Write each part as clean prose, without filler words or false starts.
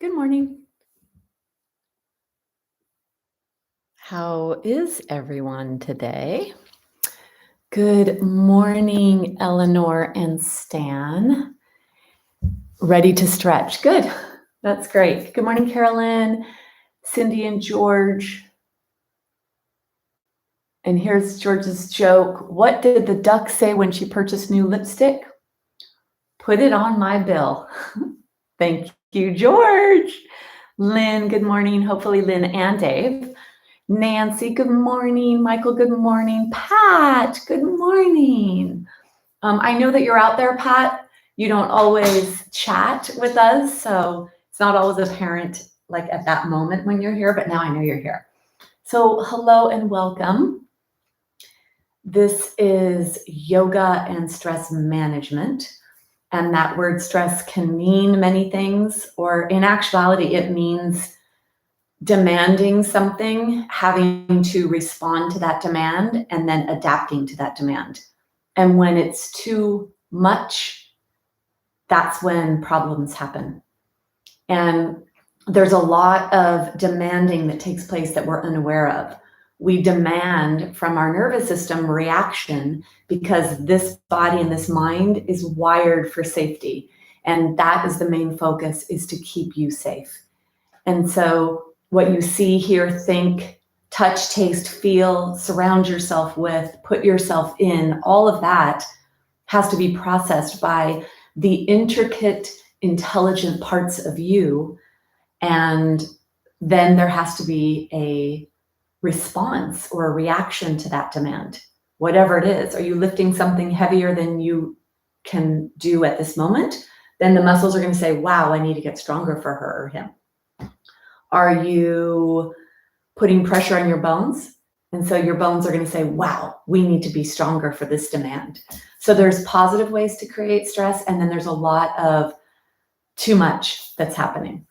Good morning. How is everyone today? Good morning, Eleanor and Stan. Ready to stretch. Good. That's great. Good morning, Carolyn, Cindy, and George. And here's George's joke. What did the duck say when she purchased new lipstick? Put it on my bill. Thank you, George. Lynn, good morning. Hopefully Lynn and Dave. Nancy, good morning. Michael, good morning. Pat, good morning. I know that you're out there, Pat. You don't always chat with us, so it's not always apparent like at that moment when you're here, but now I know you're here. So hello and welcome. This is yoga and stress management. And that word stress can mean many things, or in actuality, it means demanding something, having to respond to that demand, and then adapting to that demand. And when it's too much, that's when problems happen. And there's a lot of demanding that takes place that we're unaware of. We demand from our nervous system reaction because this body and this mind is wired for safety. And that is the main focus, is to keep you safe. And so what you see, hear, think, touch, taste, feel, surround yourself with, put yourself in, all of that has to be processed by the intricate, intelligent parts of you. And then there has to be a response or a reaction to that demand, whatever it is. Are you lifting something heavier than you can do at this moment? Then the muscles are going to say, wow, I need to get stronger for her or him. Are you putting pressure on your bones? And so your bones are going to say, wow, we need to be stronger for this demand. So there's positive ways to create stress, and then there's a lot of too much that's happening.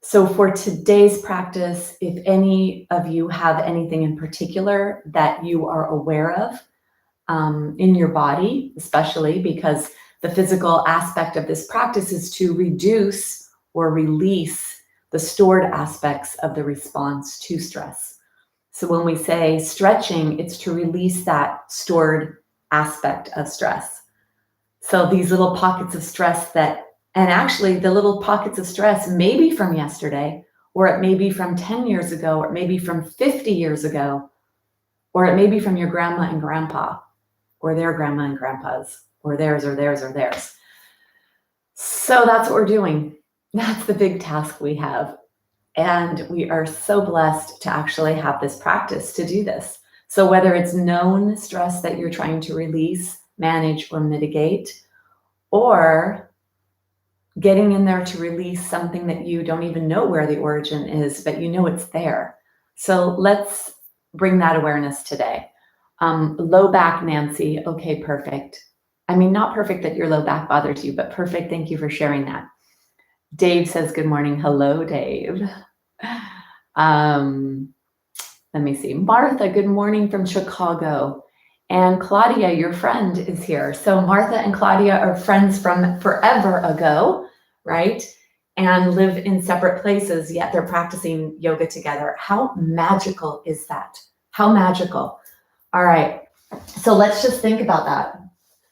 So for today's practice, if any of you have anything in particular that you are aware of in your body, especially because the physical aspect of this practice is to reduce or release the stored aspects of the response to stress. So when we say stretching, it's to release that stored aspect of stress. So these little pockets of stress and actually the little pockets of stress may be from yesterday, or it may be from 10 years ago, or it may be from 50 years ago, or it may be from your grandma and grandpa, or their grandma and grandpas, or theirs, or theirs, or theirs. So that's what we're doing. That's the big task we have. And we are so blessed to actually have this practice to do this. So whether it's known stress that you're trying to release, manage, or mitigate, or getting in there to release something that you don't even know where the origin is, but you know it's there. So let's bring that awareness today. Low back, Nancy. Okay, perfect. I mean, not perfect that your low back bothers you, but perfect. Thank you for sharing that. Dave says, good morning. Hello, Dave. Let me see. Martha, good morning from Chicago. And Claudia, your friend, is here. So Martha and Claudia are friends from forever ago, right? And live in separate places, yet they're practicing yoga together. How magical is that? How magical. All right. So let's just think about that.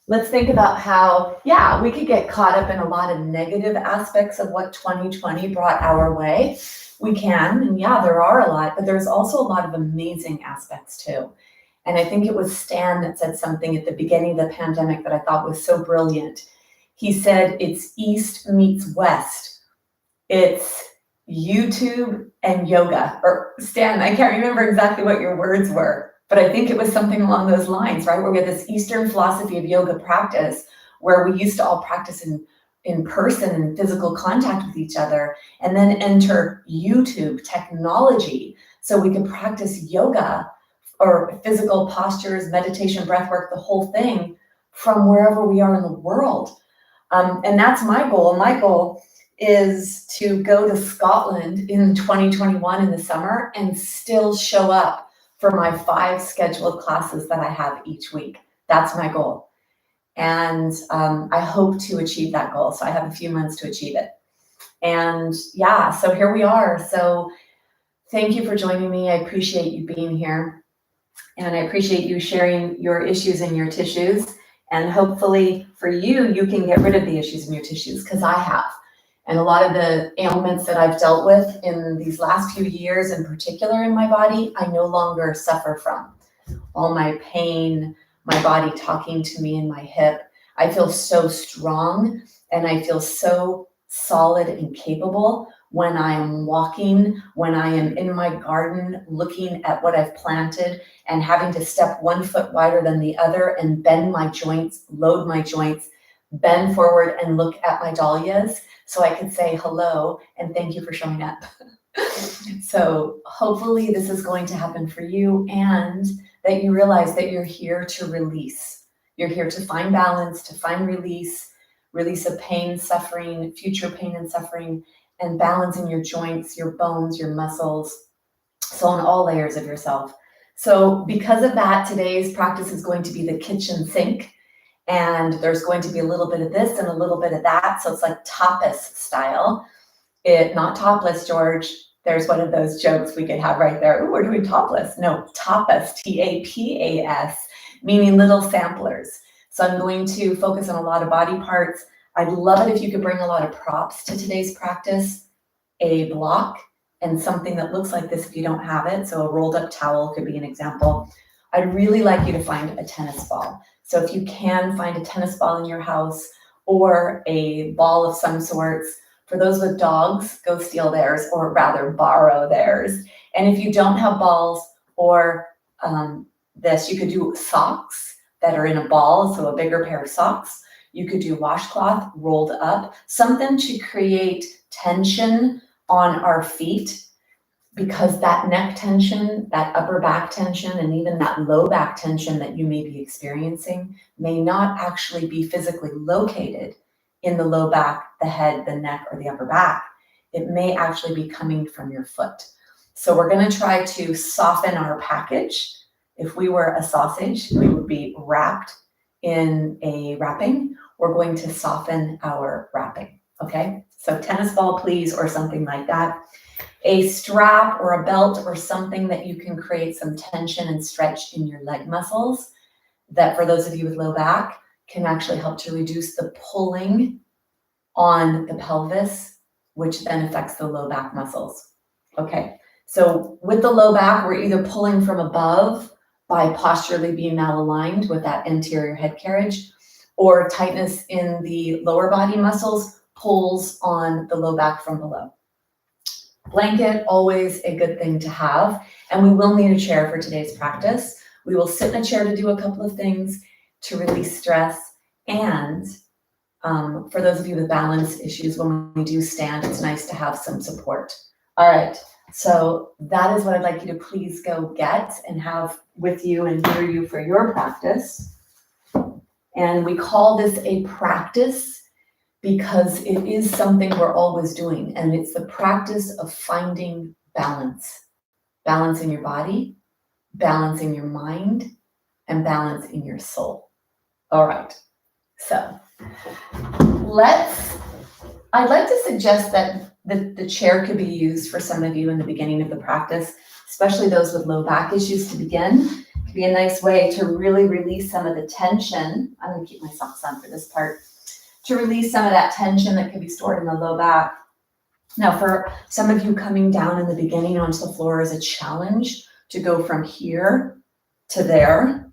Let's think about how, yeah, we could get caught up in a lot of negative aspects of what 2020 brought our way. We can, and yeah, there are a lot, but there's also a lot of amazing aspects too. And I think it was Stan that said something at the beginning of the pandemic that I thought was so brilliant. He said, it's East meets West. It's YouTube and yoga. Or Stan, I can't remember exactly what your words were, but I think it was something along those lines, right? Where we had this Eastern philosophy of yoga practice where we used to all practice in person and physical contact with each other, and then enter YouTube technology so we could practice yoga or physical postures, meditation, breath work, the whole thing from wherever we are in the world. And that's my goal. My goal is to go to Scotland in 2021 in the summer and still show up for my 5 scheduled classes that I have each week. That's my goal. And I hope to achieve that goal. So I have a few months to achieve it. And yeah, so here we are. So thank you for joining me. I appreciate you being here. And I appreciate you sharing your issues and your tissues. And hopefully for you, you can get rid of the issues in your tissues, because I have. And a lot of the ailments that I've dealt with in these last few years, in particular in my body, I no longer suffer from. All my pain, my body talking to me in my hip. I feel so strong and I feel so solid and capable when I am walking, when I am in my garden looking at what I've planted and having to step 1 foot wider than the other and bend my joints, load my joints, bend forward and look at my dahlias so I can say hello and thank you for showing up. So hopefully this is going to happen for you, and that you realize that you're here to release. You're here to find balance, to find release of pain, suffering, future pain and suffering, and balance in your joints, your bones, your muscles, so on all layers of yourself. So because of that, today's practice is going to be the kitchen sink, and there's going to be a little bit of this and a little bit of that. So it's like tapas style. Not topless, George. There's one of those jokes we could have right there. Ooh, we're doing topless. No, tapas, T-A-P-A-S, meaning little samplers. So I'm going to focus on a lot of body parts. I'd love it if you could bring a lot of props to today's practice, a block and something that looks like this if you don't have it. So a rolled up towel could be an example. I'd really like you to find a tennis ball. So if you can find a tennis ball in your house or a ball of some sorts. For those with dogs, go steal theirs, or rather borrow theirs. And if you don't have balls or this, you could do socks that are in a ball, so a bigger pair of socks. You could do washcloth rolled up, something to create tension on our feet, because that neck tension, that upper back tension, and even that low back tension that you may be experiencing may not actually be physically located in the low back, the head, the neck, or the upper back. It may actually be coming from your foot. So we're going to try to soften our package. If we were a sausage, we would be wrapped in a wrapping. We're going to soften our wrapping. Okay, so tennis ball, please, or something like that. A strap or a belt or something that you can create some tension and stretch in your leg muscles, that for those of you with low back can actually help to reduce the pulling on the pelvis, which then affects the low back muscles. Okay, so with the low back, we're either pulling from above by posturally being malaligned with that anterior head carriage, or tightness in the lower body muscles pulls on the low back from below. Blanket, always a good thing to have. And we will need a chair for today's practice. We will sit in a chair to do a couple of things to release stress. And for those of you with balance issues, when we do stand, it's nice to have some support. All right, so that is what I'd like you to please go get and have with you and near you for your practice. And we call this a practice because it is something we're always doing, and it's the practice of finding balance. Balance in your body, balance in your mind, and balance in your soul. All right, so I'd like to suggest that the chair could be used for some of you in the beginning of the practice, especially those with low back issues to begin. It could be a nice way to really release some of the tension. I'm gonna keep my socks on for this part. To release some of that tension that could be stored in the low back. Now, for some of you, coming down in the beginning onto the floor is a challenge to go from here to there.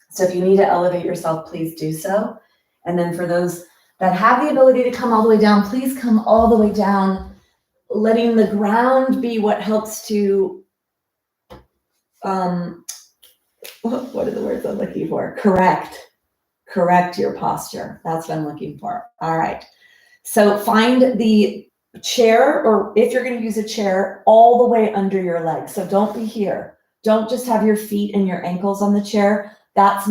So if you need to elevate yourself, please do so. And then for those that have the ability to come all the way down, please come all the way down, letting the ground be what helps to, what are the words I'm looking for? Correct your posture. That's what I'm looking for. All right. So find the chair, or if you're going to use a chair, all the way under your legs. So don't be here. Don't just have your feet and your ankles on the chair. That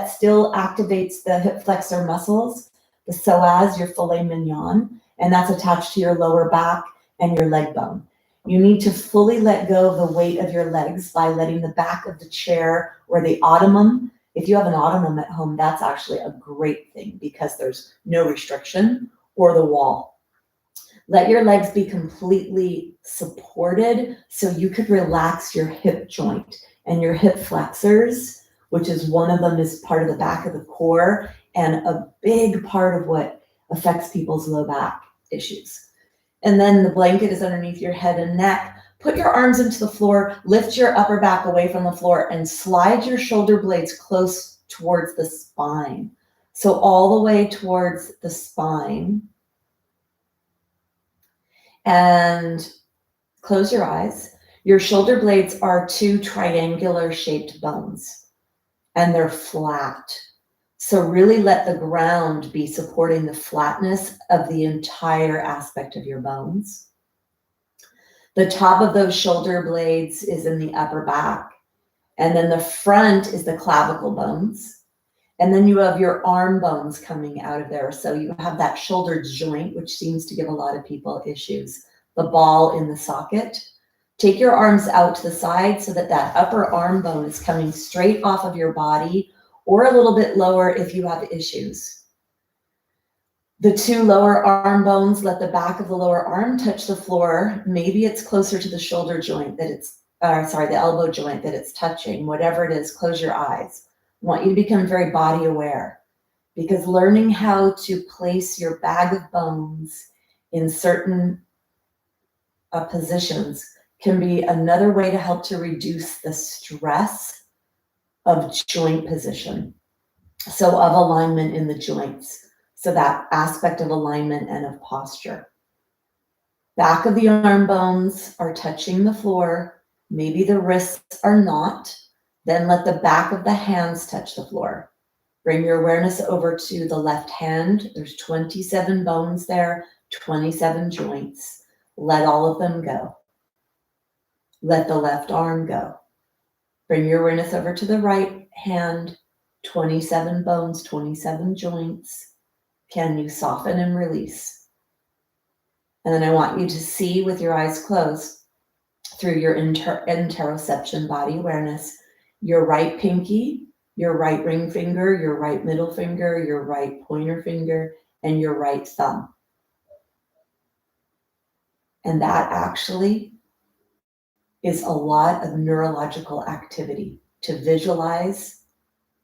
still activates the hip flexor muscles, the psoas, your filet mignon, and that's attached to your lower back and your leg bone. You need to fully let go of the weight of your legs by letting the back of the chair or the ottoman. If you have an ottoman at home, that's actually a great thing because there's no restriction, or the wall. Let your legs be completely supported so you could relax your hip joint and your hip flexors, which is one of them is part of the back of the core and a big part of what affects people's low back issues. And then the blanket is underneath your head and neck. Put your arms into the floor, lift your upper back away from the floor, and slide your shoulder blades close towards the spine. So all the way towards the spine. And close your eyes. Your shoulder blades are two triangular shaped bones, and they're flat. So really let the ground be supporting the flatness of the entire aspect of your bones. The top of those shoulder blades is in the upper back. And then the front is the clavicle bones. And then you have your arm bones coming out of there. So you have that shoulder joint, which seems to give a lot of people issues. The ball in the socket. Take your arms out to the side so that that upper arm bone is coming straight off of your body, or a little bit lower if you have issues. The two lower arm bones, let the back of the lower arm touch the floor. Maybe it's closer to the shoulder joint that it's, the elbow joint that it's touching. Whatever it is, close your eyes. I want you to become very body aware, because learning how to place your bag of bones in certain positions can be another way to help to reduce the stress of joint position. So of alignment in the joints. So that aspect of alignment and of posture. Back of the arm bones are touching the floor. Maybe the wrists are not. Then let the back of the hands touch the floor. Bring your awareness over to the left hand. There's 27 bones there, 27 joints. Let all of them go. Let the left arm go. Bring your awareness over to the right hand, 27 bones, 27 joints. Can you soften and release? And then I want you to see with your eyes closed through your interoception body awareness, your right pinky, your right ring finger, your right middle finger, your right pointer finger, and your right thumb. And that actually is a lot of neurological activity to visualize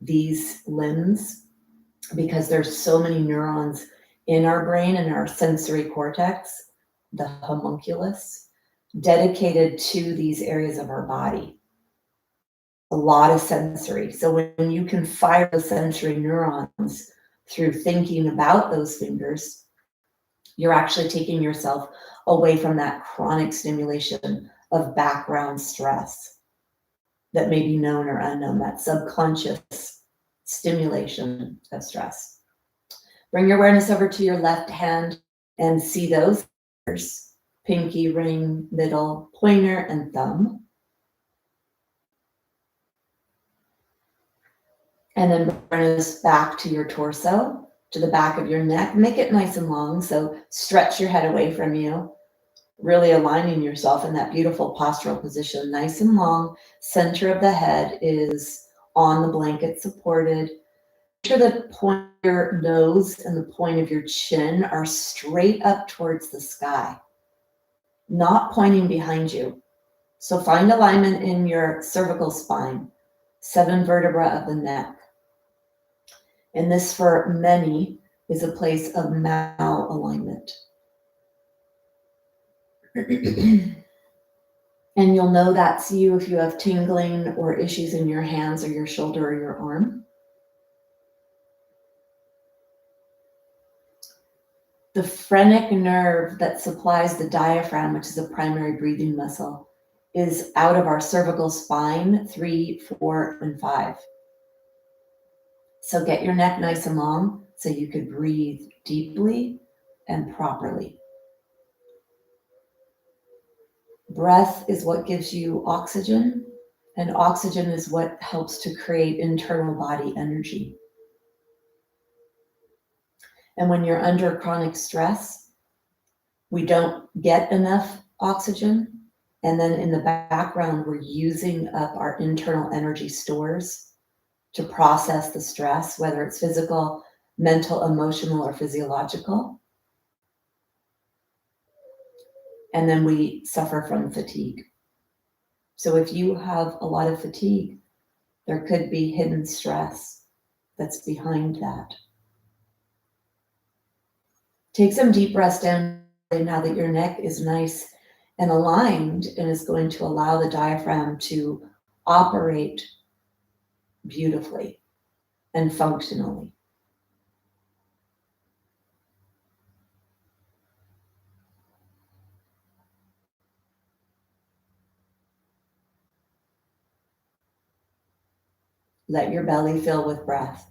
these limbs, because there's so many neurons in our brain and our sensory cortex, the homunculus, dedicated to these areas of our body. A lot of sensory. So when you can fire the sensory neurons through thinking about those fingers, you're actually taking yourself away from that chronic stimulation of background stress that may be known or unknown, that subconscious stimulation of stress. Bring your awareness over to your left hand and see those fingers, pinky, ring, middle, pointer, and thumb. And then bring awareness back to your torso, to the back of your neck. Make it nice and long, so stretch your head away from you, really aligning yourself in that beautiful postural position, nice and long. Center of the head is on the blanket, supported. Make sure the point of your nose and the point of your chin are straight up towards the sky, not pointing behind you. So find alignment in your cervical spine, 7 vertebrae of the neck. And this, for many, is a place of malalignment. And you'll know that's you if you have tingling or issues in your hands or your shoulder or your arm. The phrenic nerve that supplies the diaphragm, which is a primary breathing muscle, is out of our cervical spine, 3, 4, and 5. So get your neck nice and long so you could breathe deeply and properly. Breath is what gives you oxygen, and oxygen is what helps to create internal body energy. And when you're under chronic stress, we don't get enough oxygen. And then in the background, we're using up our internal energy stores to process the stress, whether it's physical, mental, emotional, or physiological. And then we suffer from fatigue. So if you have a lot of fatigue, there could be hidden stress that's behind that. Take some deep breaths down now that your neck is nice and aligned and is going to allow the diaphragm to operate beautifully and functionally. Let your belly fill with breath.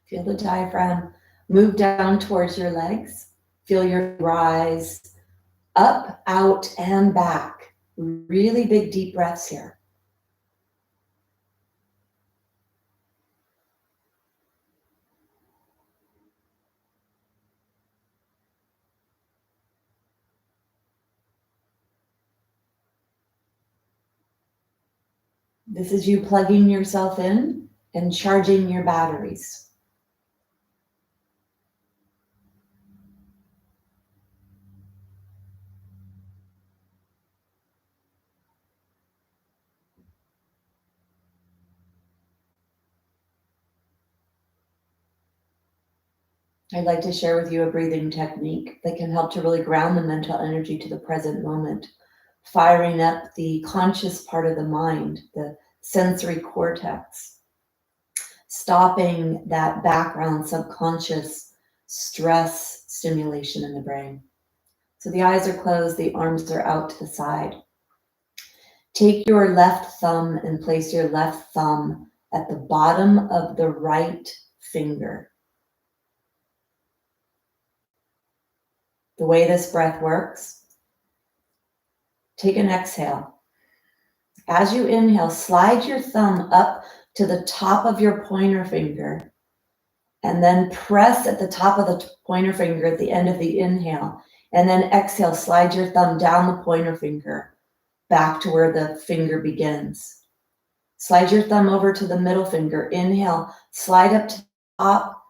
Feel the diaphragm move down towards your legs. Feel your rise up, out, and back. Really big, deep breaths here. This is you plugging yourself in and charging your batteries. I'd like to share with you a breathing technique that can help to really ground the mental energy to the present moment, firing up the conscious part of the mind, the sensory cortex, stopping that background subconscious stress stimulation in the brain. So the eyes are closed, the arms are out to the side. Take your left thumb and place your left thumb at the bottom of the right finger. The way this breath works, take an exhale. As you inhale, slide your thumb up to the top of your pointer finger and then press at the top of the pointer finger at the end of the inhale. And then exhale, slide your thumb down the pointer finger back to where the finger begins. Slide your thumb over to the middle finger. Inhale, slide up to the top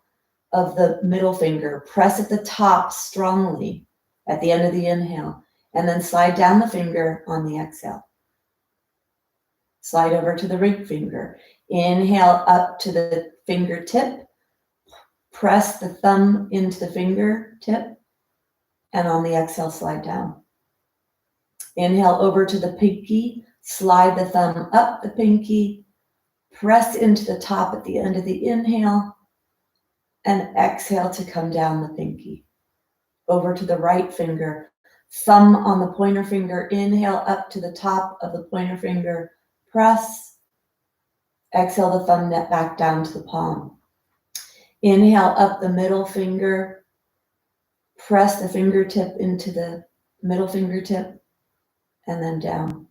of the middle finger. Press at the top strongly at the end of the inhale. And then slide down the finger on the exhale. Slide over to the ring finger. Inhale up to the fingertip. Press the thumb into the fingertip. And on the exhale, slide down. Inhale over to the pinky. Slide the thumb up the pinky. Press into the top at the end of the inhale. And exhale to come down the pinky. Over to the right finger. Thumb on the pointer finger. Inhale up to the top of the pointer finger. Press. Exhale the thumb back down to the palm. Inhale up the middle finger. Press the fingertip into the middle fingertip and then down.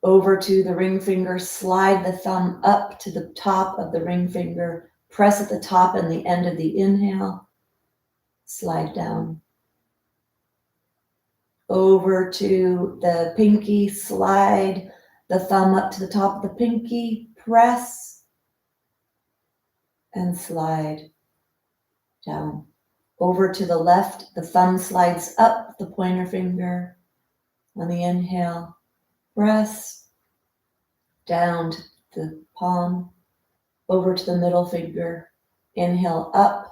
Over to the ring finger, slide the thumb up to the top of the ring finger. Press at the top and the end of the inhale. Slide down. Over to the pinky, slide the thumb up to the top of the pinky. Press and slide down. Over to the left, the thumb slides up the pointer finger. On the inhale, press down to the palm. Over to the middle finger. Inhale up,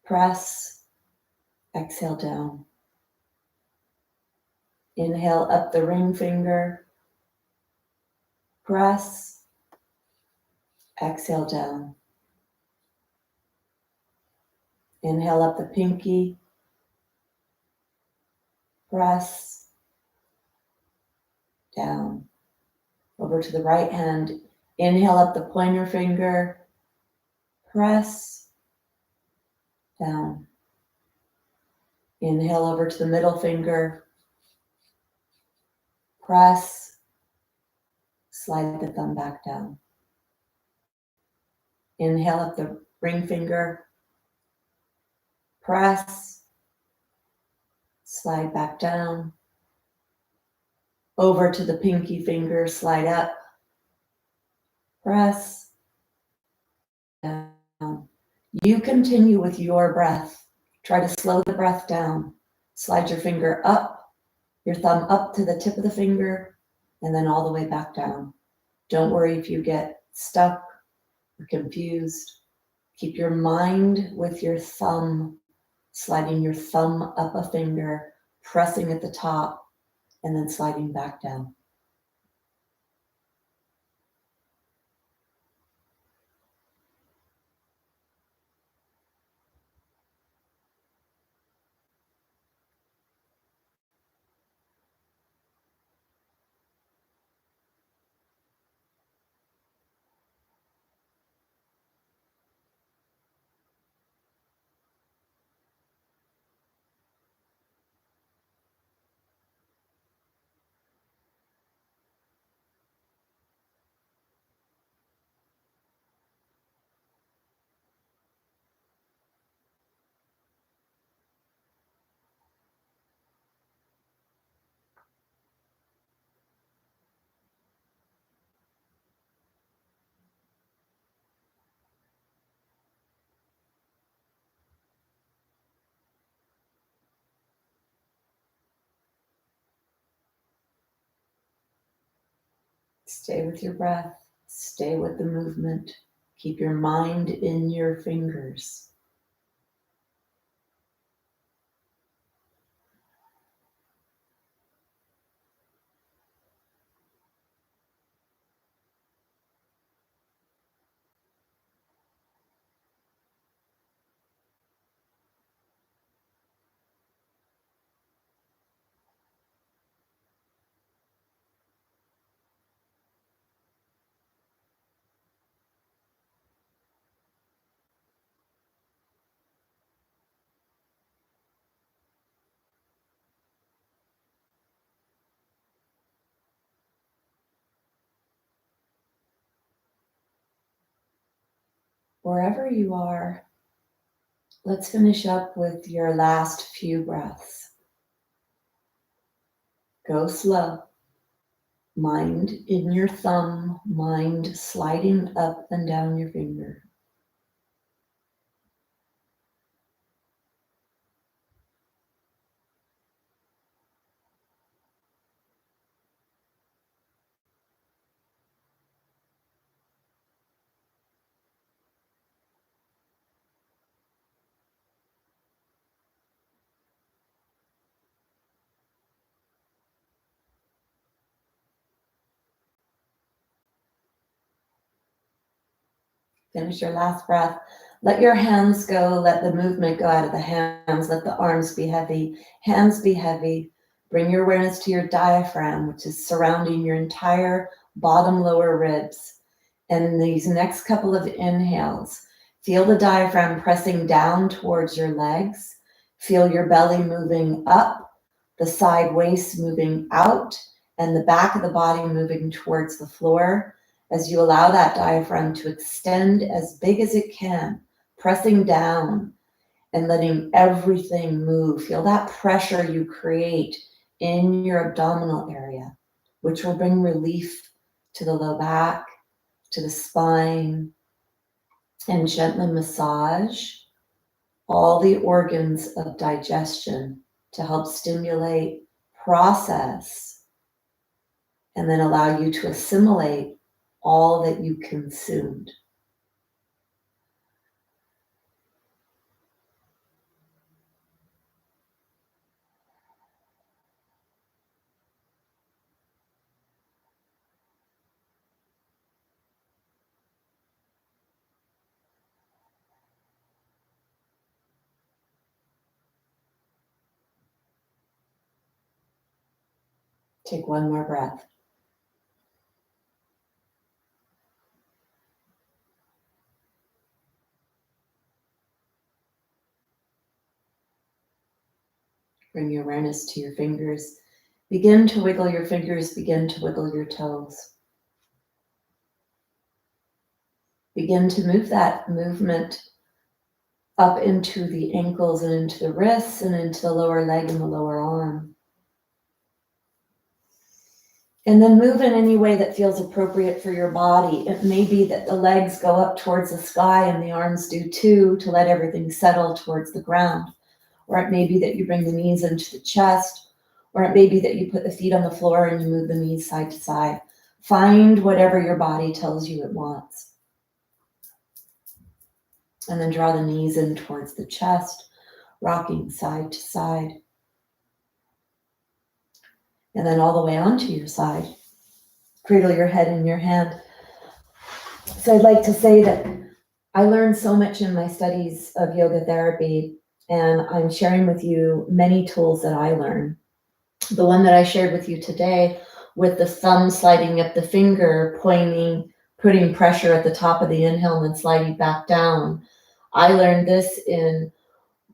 press, exhale down. Inhale up the ring finger, press, exhale down. Inhale up the pinky, press, down. Over to the right hand, inhale up the pointer finger, press, down. Inhale over to the middle finger, press, slide the thumb back down. Inhale up the ring finger, press, slide back down. over to the pinky finger, slide up, press down. You continue with your breath. Try to slow the breath down. Slide your finger up, your thumb up to the tip of the finger, and then all the way back down. Don't worry if you get stuck or confused. Keep your mind with your thumb, sliding your thumb up a finger, pressing at the top, and then sliding back down. Stay with your breath, stay with the movement. Keep your mind in your fingers. Wherever you are, let's finish up with your last few breaths. Go slow. Mind in your thumb, mind sliding up and down your finger. Finish your last breath. Let your hands go. Let the movement go out of the hands. Let the arms be heavy. Hands be heavy. Bring your awareness to your diaphragm, which is surrounding your entire bottom lower ribs. And in these next couple of inhales, feel the diaphragm pressing down towards your legs. Feel your belly moving up, the side waist moving out, and the back of the body moving towards the floor. As you allow that diaphragm to extend as big as it can, pressing down and letting everything move. Feel that pressure you create in your abdominal area, which will bring relief to the low back, to the spine, and gently massage all the organs of digestion to help stimulate, process, and then allow you to assimilate all that you consumed. Take one more breath. Bring your awareness to your fingers. Begin to wiggle your fingers, begin to wiggle your toes. Begin to move that movement up into the ankles and into the wrists and into the lower leg and the lower arm. And then move in any way that feels appropriate for your body. It may be that the legs go up towards the sky and the arms do too, to let everything settle towards the ground. Or it may be that you bring the knees into the chest, or it may be that you put the feet on the floor and you move the knees side to side. Find whatever your body tells you it wants. And then draw the knees in towards the chest, rocking side to side. And then all the way onto your side. Cradle your head in your hand. So I'd like to say that I learned so much in my studies of yoga therapy, and I'm sharing with you many tools that I learned. The one that I shared with you today, with the thumb sliding up the finger, pointing, putting pressure at the top of the inhale and then sliding back down. I learned this in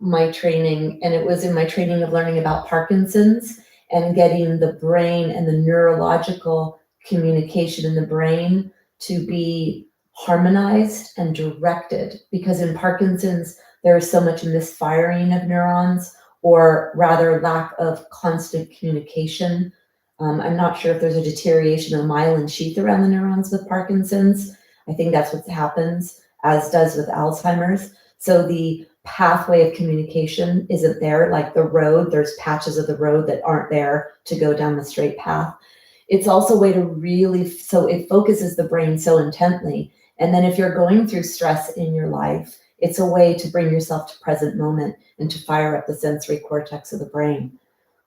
my training, and it was in my training of learning about Parkinson's and getting the brain and the neurological communication in the brain to be harmonized and directed. Because in Parkinson's, there is so much misfiring of neurons, or rather lack of constant communication. I'm not sure if there's a deterioration of the myelin sheath around the neurons with Parkinson's. I think that's what happens, as does with Alzheimer's. So the pathway of communication isn't there, like the road, there's patches of the road that aren't there to go down the straight path. It's also a way to really, so it focuses the brain so intently. And then if you're going through stress in your life, it's a way to bring yourself to present moment and to fire up the sensory cortex of the brain.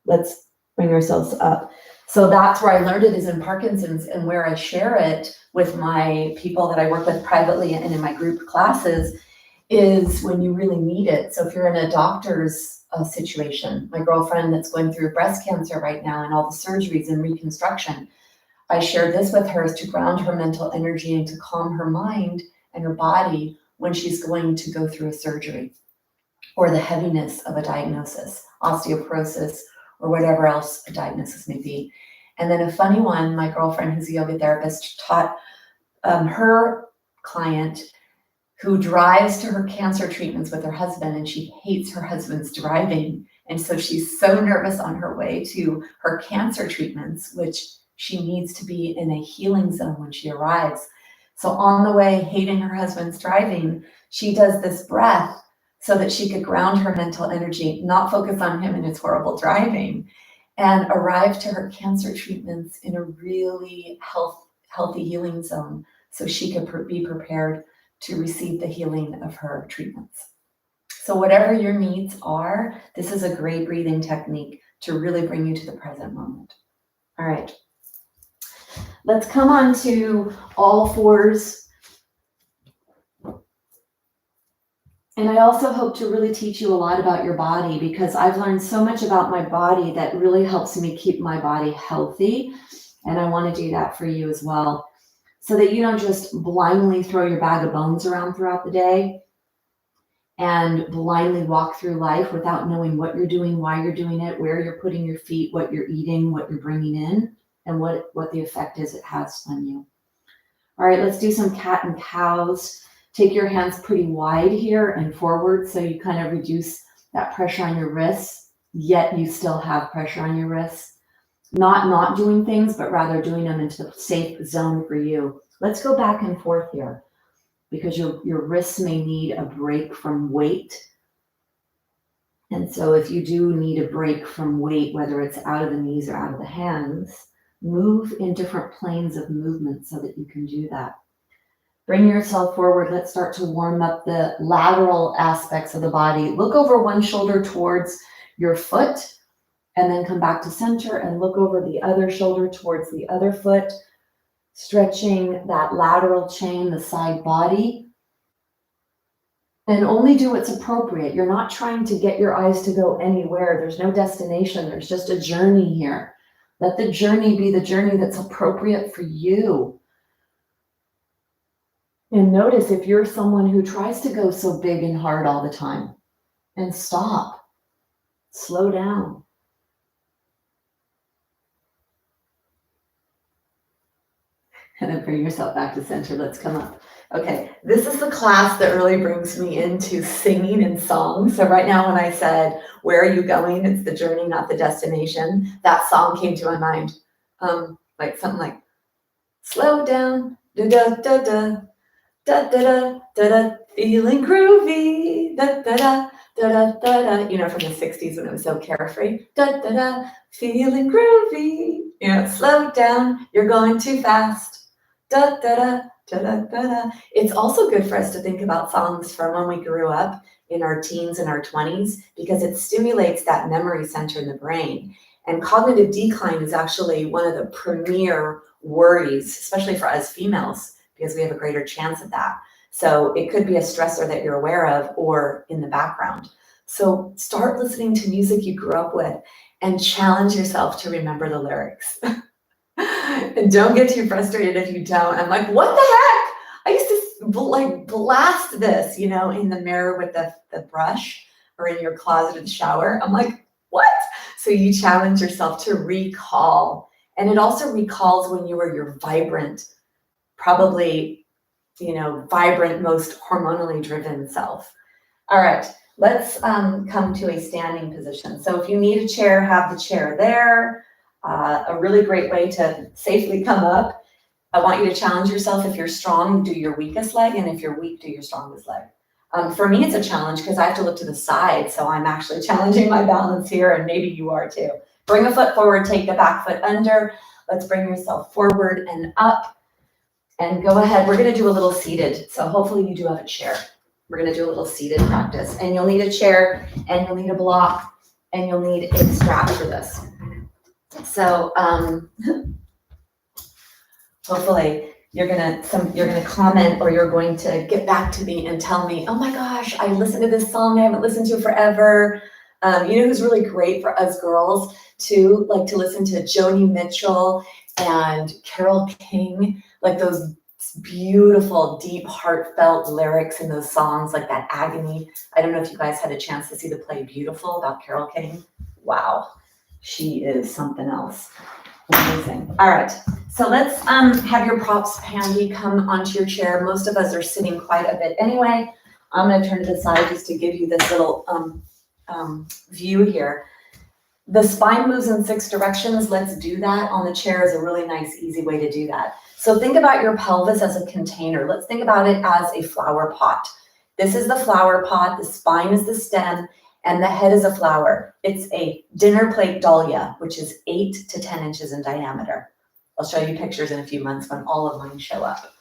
Let's bring ourselves up. So that's where I learned it, is in Parkinson's, and where I share it with my people that I work with privately and in my group classes is when you really need it. So if you're in a doctor's situation, my girlfriend that's going through breast cancer right now and all the surgeries and reconstruction, I shared this with her, is to ground her mental energy and to calm her mind and her body when she's going to go through a surgery or the heaviness of a diagnosis, osteoporosis, or whatever else a diagnosis may be. And then a funny one, my girlfriend who's a yoga therapist taught her client who drives to her cancer treatments with her husband, and she hates her husband's driving. And so she's so nervous on her way to her cancer treatments, which she needs to be in a healing zone when she arrives. So on the way, hating her husband's driving, she does this breath so that she could ground her mental energy, not focus on him and his horrible driving, and arrive to her cancer treatments in a really healthy healing zone so she could be prepared to receive the healing of her treatments. So whatever your needs are, this is a great breathing technique to really bring you to the present moment. All right. Let's come on to all fours. And I also hope to really teach you a lot about your body, because I've learned so much about my body that really helps me keep my body healthy. And I want to do that for you as well, so that you don't just blindly throw your bag of bones around throughout the day and blindly walk through life without knowing what you're doing, why you're doing it, where you're putting your feet, what you're eating, what you're bringing in, and what the effect is it has on you. All right, let's do some cat and cows. Take your hands pretty wide here and forward, so you kind of reduce that pressure on your wrists, yet you still have pressure on your wrists. Not doing things, but rather doing them into the safe zone for you. Let's go back and forth here, because your wrists may need a break from weight. And so if you do need a break from weight, whether it's out of the knees or out of the hands, move in different planes of movement so that you can do that. Bring yourself forward. Let's start to warm up the lateral aspects of the body. Look over one shoulder towards your foot, and then come back to center and look over the other shoulder towards the other foot, stretching that lateral chain, the side body. And only do what's appropriate. You're not trying to get your eyes to go anywhere. There's no destination. There's just a journey here. Let the journey be the journey that's appropriate for you. And notice if you're someone who tries to go so big and hard all the time, and stop, slow down. And then bring yourself back to center. Let's come up. Okay, this is the class that really brings me into singing and song. So right now when I said, where are you going? It's the journey, not the destination. That song came to my mind. Like something like, slow down, da da da da, da da da da, feeling groovy, da da da da da, you know, from the 60s when it was so carefree, da da da, feeling groovy, you know, slow down, you're going too fast, da da da da da da. It's also good for us to think about songs from when we grew up in our teens and our 20s because it stimulates that memory center in the brain. And cognitive decline is actually one of the premier worries, especially for us females, because we have a greater chance of that. So it could be a stressor that you're aware of or in the background. So start listening to music you grew up with and challenge yourself to remember the lyrics. And don't get too frustrated if you don't. I'm like, what the heck? I used to like blast this, you know, in the mirror with the brush or in your closet or the shower. I'm like, what? So you challenge yourself to recall. And it also recalls when you were your vibrant, probably, you know, vibrant, most hormonally driven self. All right, let's come to a standing position. So if you need a chair, have the chair there. A really great way to safely come up. I want you to challenge yourself. If you're strong, do your weakest leg, and if you're weak, do your strongest leg. For me, it's a challenge because I have to look to the side, so I'm actually challenging my balance here, and maybe you are too. Bring a foot forward, take the back foot under. Let's bring yourself forward and up, and go ahead. We're gonna do a little seated, so hopefully you do have a chair. We're gonna do a little seated practice, and you'll need a chair, and you'll need a block, and you'll need a strap for this. So hopefully you're gonna comment or you're going to get back to me and tell me, oh my gosh, I listened to this song I haven't listened to forever. You know who's really great for us girls too, like to listen to Joni Mitchell and Carole King, like those beautiful, deep, heartfelt lyrics in those songs, like that agony. I don't know if you guys had a chance to see the play Beautiful about Carole King. Wow. She is something else. Amazing. All right. So let's have your props handy. Come onto your chair. Most of us are sitting quite a bit anyway. I'm going to turn to the side just to give you this little view here. The spine moves in 6 directions. Let's do that on the chair is a really nice, easy way to do that. So think about your pelvis as a container. Let's think about it as a flower pot. This is the flower pot. The spine is the stem. And the head is a flower. It's a dinner plate dahlia, which is 8 to 10 inches in diameter. I'll show you pictures in a few months when all of mine show up,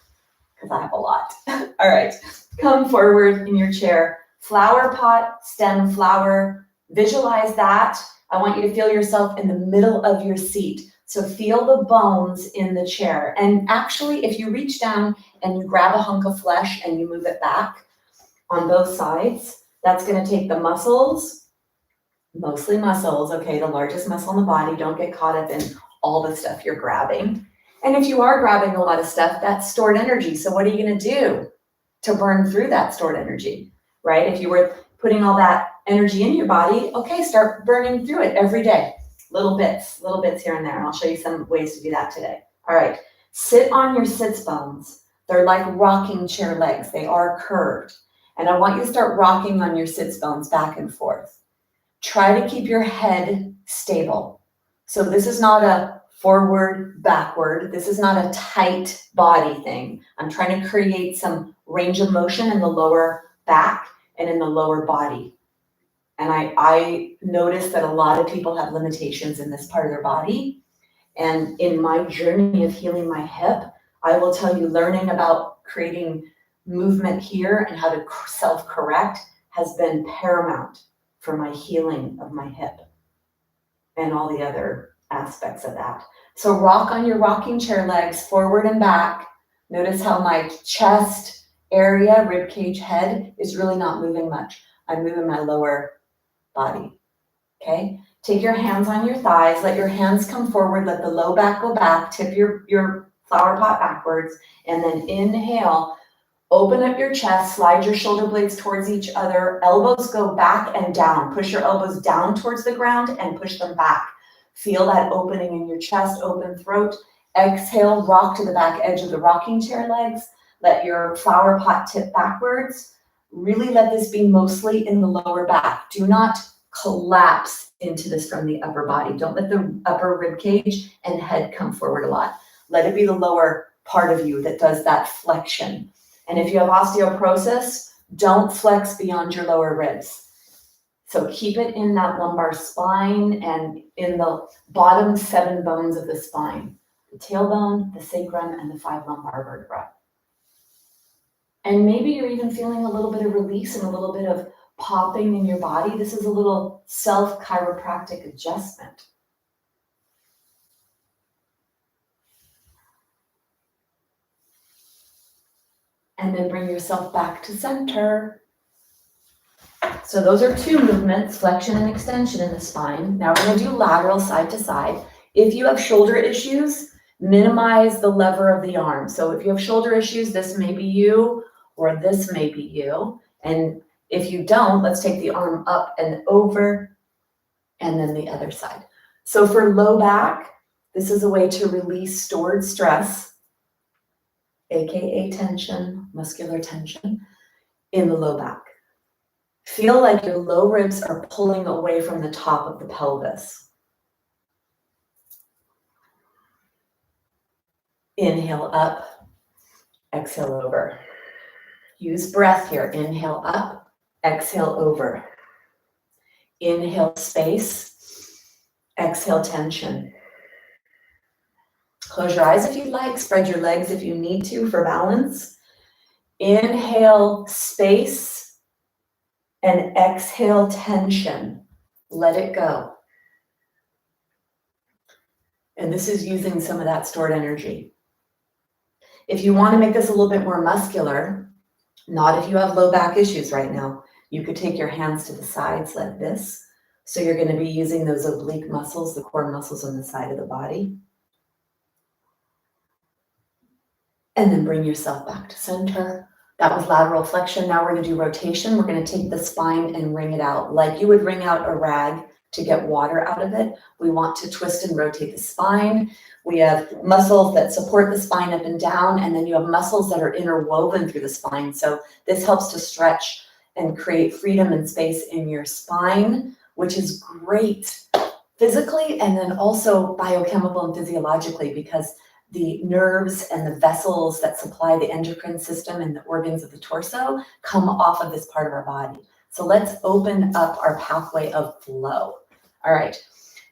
because I have a lot. All right, come forward in your chair. Flower pot, stem, flower. Visualize that. I want you to feel yourself in the middle of your seat. So feel the bones in the chair. And actually, if you reach down and you grab a hunk of flesh and you move it back on both sides, that's going to take the muscles, mostly muscles, okay, the largest muscle in the body. Don't get caught up in all the stuff you're grabbing. And if you are grabbing a lot of stuff, that's stored energy. So what are you going to do to burn through that stored energy, right? If you were putting all that energy in your body, okay, start burning through it every day. Little bits here and there. And I'll show you some ways to do that today. All right, sit on your sits bones. They're like rocking chair legs. They are curved. And I want you to start rocking on your sits bones back and forth. Try to keep your head stable. So this is not a forward, backward. This is not a tight body thing. I'm trying to create some range of motion in the lower back and in the lower body. And I notice that a lot of people have limitations in this part of their body. And in my journey of healing my hip, I will tell you, learning about creating movement here and how to self-correct has been paramount for my healing of my hip and all the other aspects of that. So rock on your rocking chair legs forward and back. Notice how my chest area, rib cage, head is really not moving much. I'm moving my lower body. Okay. Take your hands on your thighs. Let your hands come forward. Let the low back go back. Tip your flower pot backwards. And then inhale. Open up your chest, slide your shoulder blades towards each other, elbows go back and down. Push your elbows down towards the ground and push them back. Feel that opening in your chest, open throat. Exhale, rock to the back edge of the rocking chair legs. Let your flower pot tip backwards. Really let this be mostly in the lower back. Do not collapse into this from the upper body. Don't let the upper rib cage and head come forward a lot. Let it be the lower part of you that does that flexion. And if you have osteoporosis, don't flex beyond your lower ribs. So keep it in that lumbar spine and in the bottom 7 bones of the spine, the tailbone, the sacrum, and the 5 lumbar vertebrae. And maybe you're even feeling a little bit of release and a little bit of popping in your body. This is a little self-chiropractic adjustment. And then bring yourself back to center. So those are 2 movements, flexion and extension in the spine. Now we're going to do lateral side to side. If you have shoulder issues, minimize the lever of the arm. So if you have shoulder issues, this may be you or this may be you. And if you don't, let's take the arm up and over and then the other side. So for low back, this is a way to release stored stress, AKA tension, muscular tension in the low back. Feel like your low ribs are pulling away from the top of the pelvis. Inhale up, exhale over. Use breath here. Inhale up, exhale over. Inhale space, exhale tension. Close your eyes if you'd like, spread your legs if you need to for balance. Inhale space and exhale tension. Let it go. And this is using some of that stored energy. If you want to make this a little bit more muscular, not if you have low back issues right now, you could take your hands to the sides like this. So you're going to be using those oblique muscles, the core muscles on the side of the body. And then bring yourself back to center. That was lateral flexion. Now we're going to do rotation. We're going to take the spine and wring it out. Like you would wring out a rag to get water out of it. We want to twist and rotate the spine. We have muscles that support the spine up and down, and then you have muscles that are interwoven through the spine. So this helps to stretch and create freedom and space in your spine, which is great physically and then also biochemical and physiologically, because the nerves and the vessels that supply the endocrine system and the organs of the torso come off of this part of our body. So let's open up our pathway of flow. All right,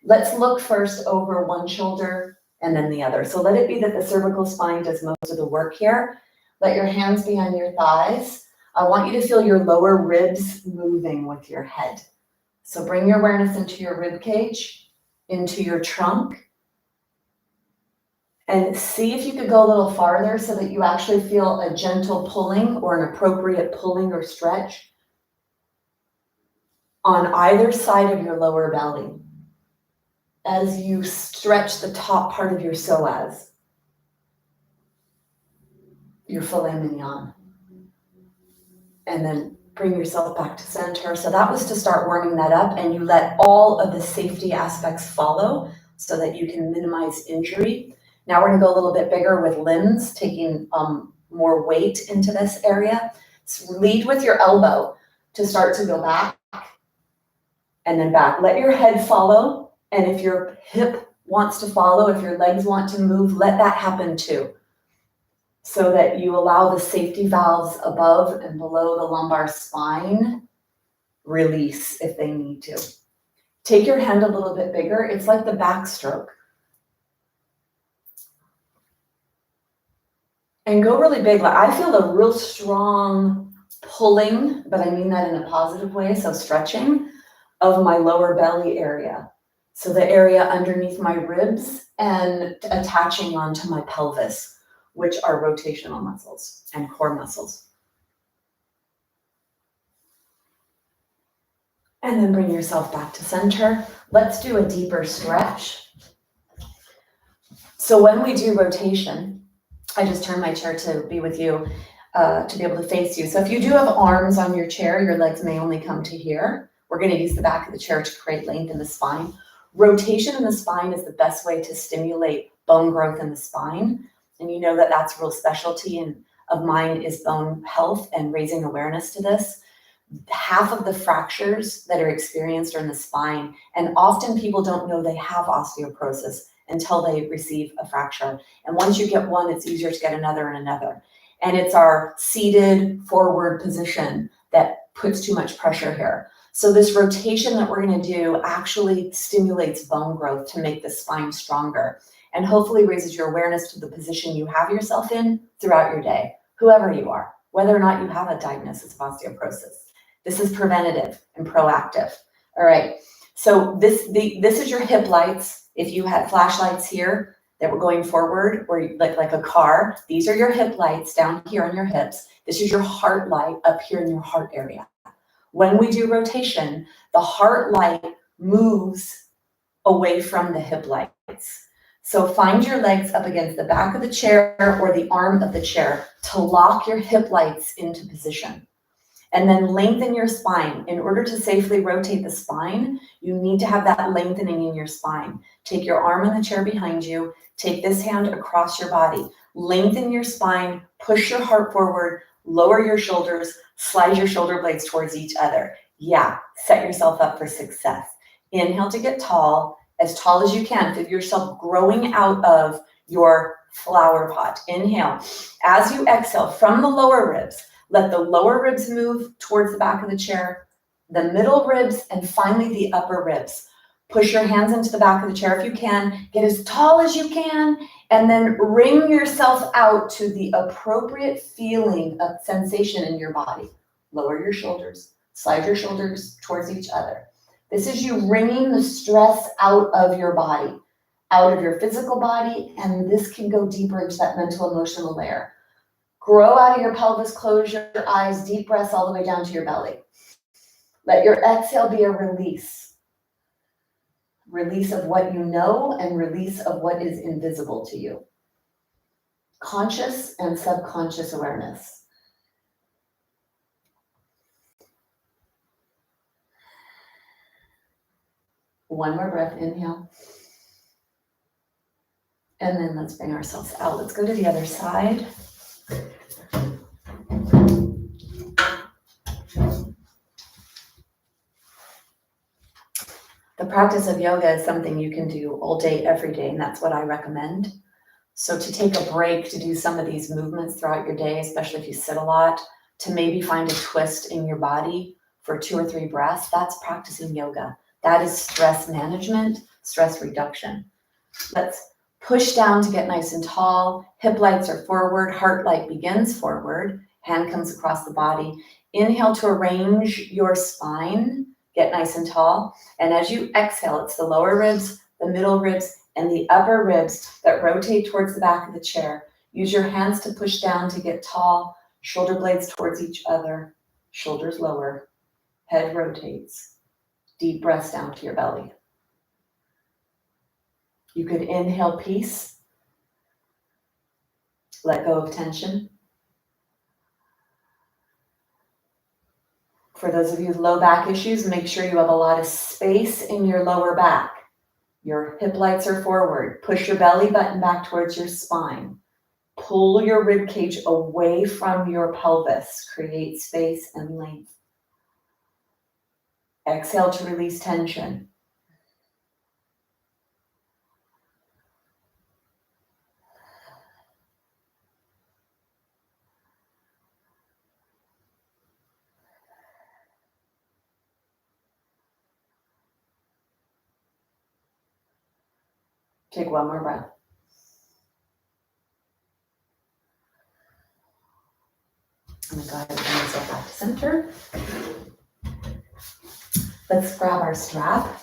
let's look first over one shoulder and then the other. So let it be that the cervical spine does most of the work here. Let your hands be on your thighs. I want you to feel your lower ribs moving with your head. So bring your awareness into your rib cage, into your trunk, and see if you could go a little farther so that you actually feel a gentle pulling or an appropriate pulling or stretch on either side of your lower belly as you stretch the top part of your psoas, your filet mignon. And then bring yourself back to center. So that was to start warming that up, and you let all of the safety aspects follow so that you can minimize injury. Now we're going to go a little bit bigger with limbs, taking more weight into this area. So lead with your elbow to start to go back and then back. Let your head follow, and if your hip wants to follow, if your legs want to move, let that happen too, so that you allow the safety valves above and below the lumbar spine release if they need to. Take your hand a little bit bigger. It's like the backstroke. And go really big. Like I feel a real strong pulling, but I mean that in a positive way, so stretching of my lower belly area. So the area underneath my ribs and attaching onto my pelvis, which are rotational muscles and core muscles. And then bring yourself back to center. Let's do a deeper stretch. So when we do rotation, I just turn my chair to be with you, to be able to face you. So if you do have arms on your chair, your legs may only come to here. We're going to use the back of the chair to create length in the spine. Rotation in the spine is the best way to stimulate bone growth in the spine. And you know that that's a real specialty of mine is bone health and raising awareness to this. half of the fractures that are experienced are in the spine, and often people don't know they have osteoporosis until they receive a fracture. And once you get one, it's easier to get another and another. And it's our seated forward position that puts too much pressure here. So this rotation that we're going to do actually stimulates bone growth to make the spine stronger, and hopefully raises your awareness to the position you have yourself in throughout your day, whoever you are, whether or not you have a diagnosis of osteoporosis. This is preventative and proactive. All right. So this is your hip lights. If you had flashlights here that were going forward, or like a car, these are your hip lights down here on your hips. This is your heart light up here in your heart area. When we do rotation, the heart light moves away from the hip lights. So find your legs up against the back of the chair or the arm of the chair to lock your hip lights into position. And then lengthen your spine. In order to safely rotate the spine, you need to have that lengthening in your spine. Take your arm in the chair behind you. Take this hand across your body. Lengthen your spine, push your heart forward, lower your shoulders, slide your shoulder blades towards each other. Yeah, set yourself up for success. Inhale to get tall as you can. Feel yourself growing out of your flower pot. Inhale. As you exhale from the lower ribs, let the lower ribs move towards the back of the chair, the middle ribs, and finally the upper ribs. Push your hands into the back of the chair if you can. Get as tall as you can, and then wring yourself out to the appropriate feeling of sensation in your body. Lower your shoulders, slide your shoulders towards each other. This is you wringing the stress out of your body, out of your physical body, and this can go deeper into that mental, emotional layer. Grow out of your pelvis, close your eyes, deep breaths all the way down to your belly. Let your exhale be a release. Release of what you know and release of what is invisible to you. Conscious and subconscious awareness. One more breath, inhale. And then let's bring ourselves out. Let's go to the other side. The practice of yoga is something you can do all day, every day, and that's what I recommend. So to take a break to do some of these movements throughout your day, especially if you sit a lot, to maybe find a twist in your body for 2 or 3 breaths, that's practicing yoga. That is stress management, stress reduction. Let's push down to get nice and tall. Hip lights are forward, heart light begins forward, hand comes across the body. Inhale to arrange your spine, get nice and tall. And as you exhale, it's the lower ribs, the middle ribs, and the upper ribs that rotate towards the back of the chair. Use your hands to push down to get tall, shoulder blades towards each other, shoulders lower, head rotates. Deep breaths down to your belly. You could inhale peace, let go of tension. For those of you with low back issues, make sure you have a lot of space in your lower back. Your hip lights are forward. Push your belly button back towards your spine. Pull your rib cage away from your pelvis. Create space and length. Exhale to release tension. Take one more breath. I'm going to go ahead and bring myself back to center. Let's grab our strap.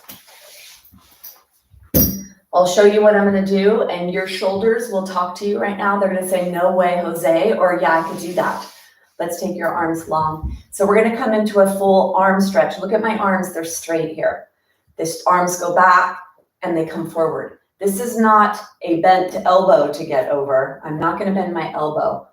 I'll show you what I'm going to do, and your shoulders will talk to you right now. They're going to say, no way, Jose, or yeah, I could do that. Let's take your arms long. So we're going to come into a full arm stretch. Look at my arms. They're straight here. The arms go back and they come forward. This is not a bent elbow to get over. I'm not going to bend my elbow.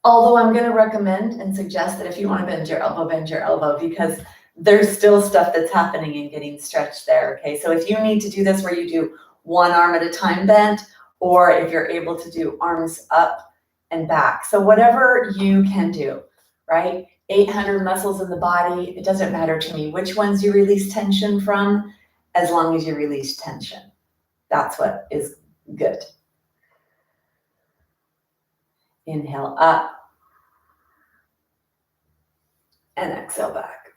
Although I'm going to recommend and suggest that if you want to bend your elbow, because there's still stuff that's happening and getting stretched there. Okay, so if you need to do this where you do one arm at a time bent, or if you're able to do arms up and back. So whatever you can do, right? 800 muscles in the body. It doesn't matter to me which ones you release tension from, as long as you release tension. That's what is good. Inhale up and exhale back.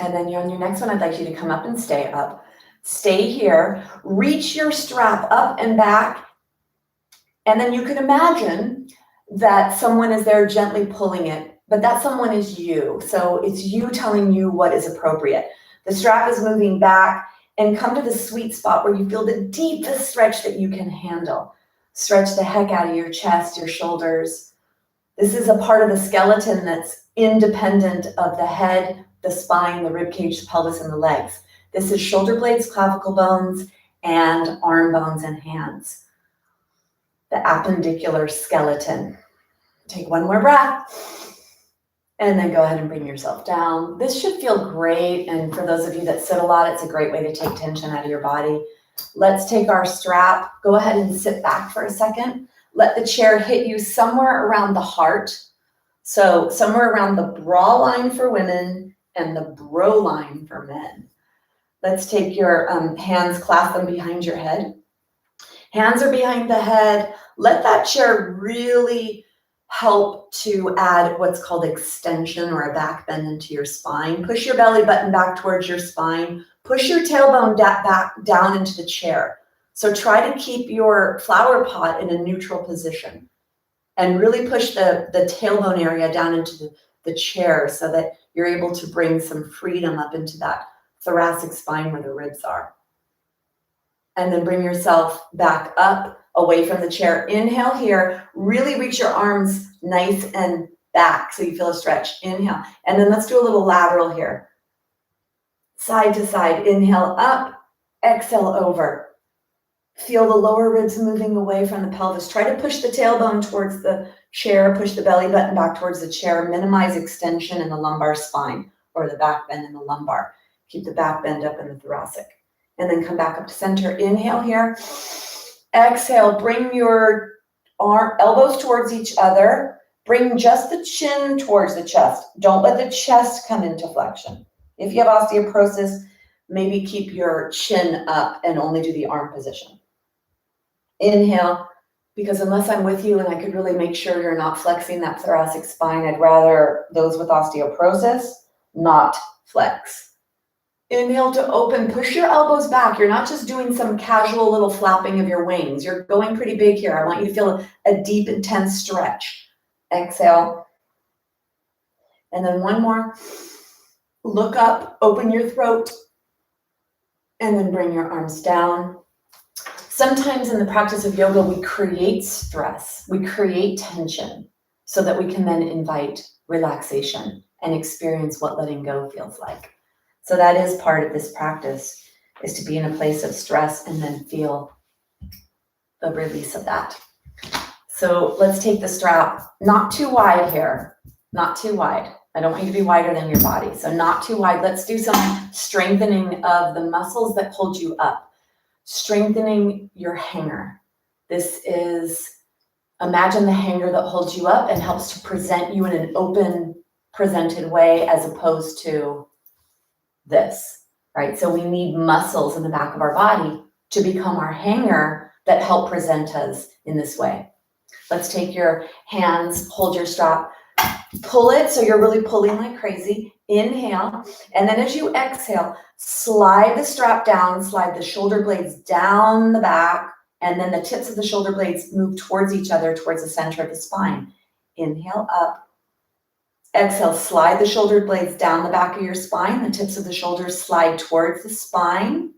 And then on your next one, I'd like you to come up and stay up. Stay here, reach your strap up and back, and then you can imagine that someone is there gently pulling it, but that someone is you. So it's you telling you what is appropriate. The strap is moving back, and come to the sweet spot where you feel the deepest stretch that you can handle. Stretch the heck out of your chest, your shoulders. This is a part of the skeleton that's independent of the head, the spine, the rib cage, the pelvis, and the legs. This is shoulder blades, clavicle bones, and arm bones and hands. The appendicular skeleton. Take one more breath, and then go ahead and bring yourself down. This should feel great, and for those of you that sit a lot, it's a great way to take tension out of your body. Let's take our strap. Go ahead and sit back for a second. Let the chair hit you somewhere around the heart. So somewhere around the bra line for women and the bro line for men. Let's take your hands, clasp them behind your head. Hands are behind the head. Let that chair really help to add what's called extension or a back bend into your spine. Push your belly button back towards your spine. Push your tailbone back down into the chair. So try to keep your flower pot in a neutral position and really push the tailbone area down into the chair so that you're able to bring some freedom up into that thoracic spine where the ribs are. And then bring yourself back up away from the chair. Inhale here. Really reach your arms nice and back so you feel a stretch. Inhale. And then let's do a little lateral here. Side to side. Inhale up. Exhale over. Feel the lower ribs moving away from the pelvis. Try to push the tailbone towards the chair. Push the belly button back towards the chair. Minimize extension in the lumbar spine or the back bend in the lumbar. Keep the back bend up in the thoracic. And then come back up to center. Inhale here. Exhale. Bring your elbows towards each other. Bring just the chin towards the chest. Don't let the chest come into flexion. If you have osteoporosis, maybe keep your chin up and only do the arm position. Inhale, because unless I'm with you and I could really make sure you're not flexing that thoracic spine, I'd rather those with osteoporosis not flex. Inhale to open, push your elbows back. You're not just doing some casual little flapping of your wings. You're going pretty big here. I want you to feel a deep, intense stretch. Exhale. And then one more. Look up, open your throat, and then bring your arms down. Sometimes in the practice of yoga, we create stress. We create tension so that we can then invite relaxation and experience what letting go feels like. So that is part of this practice, is to be in a place of stress and then feel the release of that. So let's take the strap, not too wide here, not too wide. I don't want you to be wider than your body, so not too wide. Let's do some strengthening of the muscles that hold you up, strengthening your hanger. This is, imagine the hanger that holds you up and helps to present you in an open, presented way as opposed to this, right? So we need muscles in the back of our body to become our hanger that help present us in this way. Let's take your hands, hold your strap, pull it so you're really pulling like crazy. Inhale, and then as you exhale, slide the strap down, slide the shoulder blades down the back, and then the tips of the shoulder blades move towards each other, towards the center of the spine. Inhale up. Exhale, slide the shoulder blades down the back of your spine. The tips of the shoulders slide towards the spine.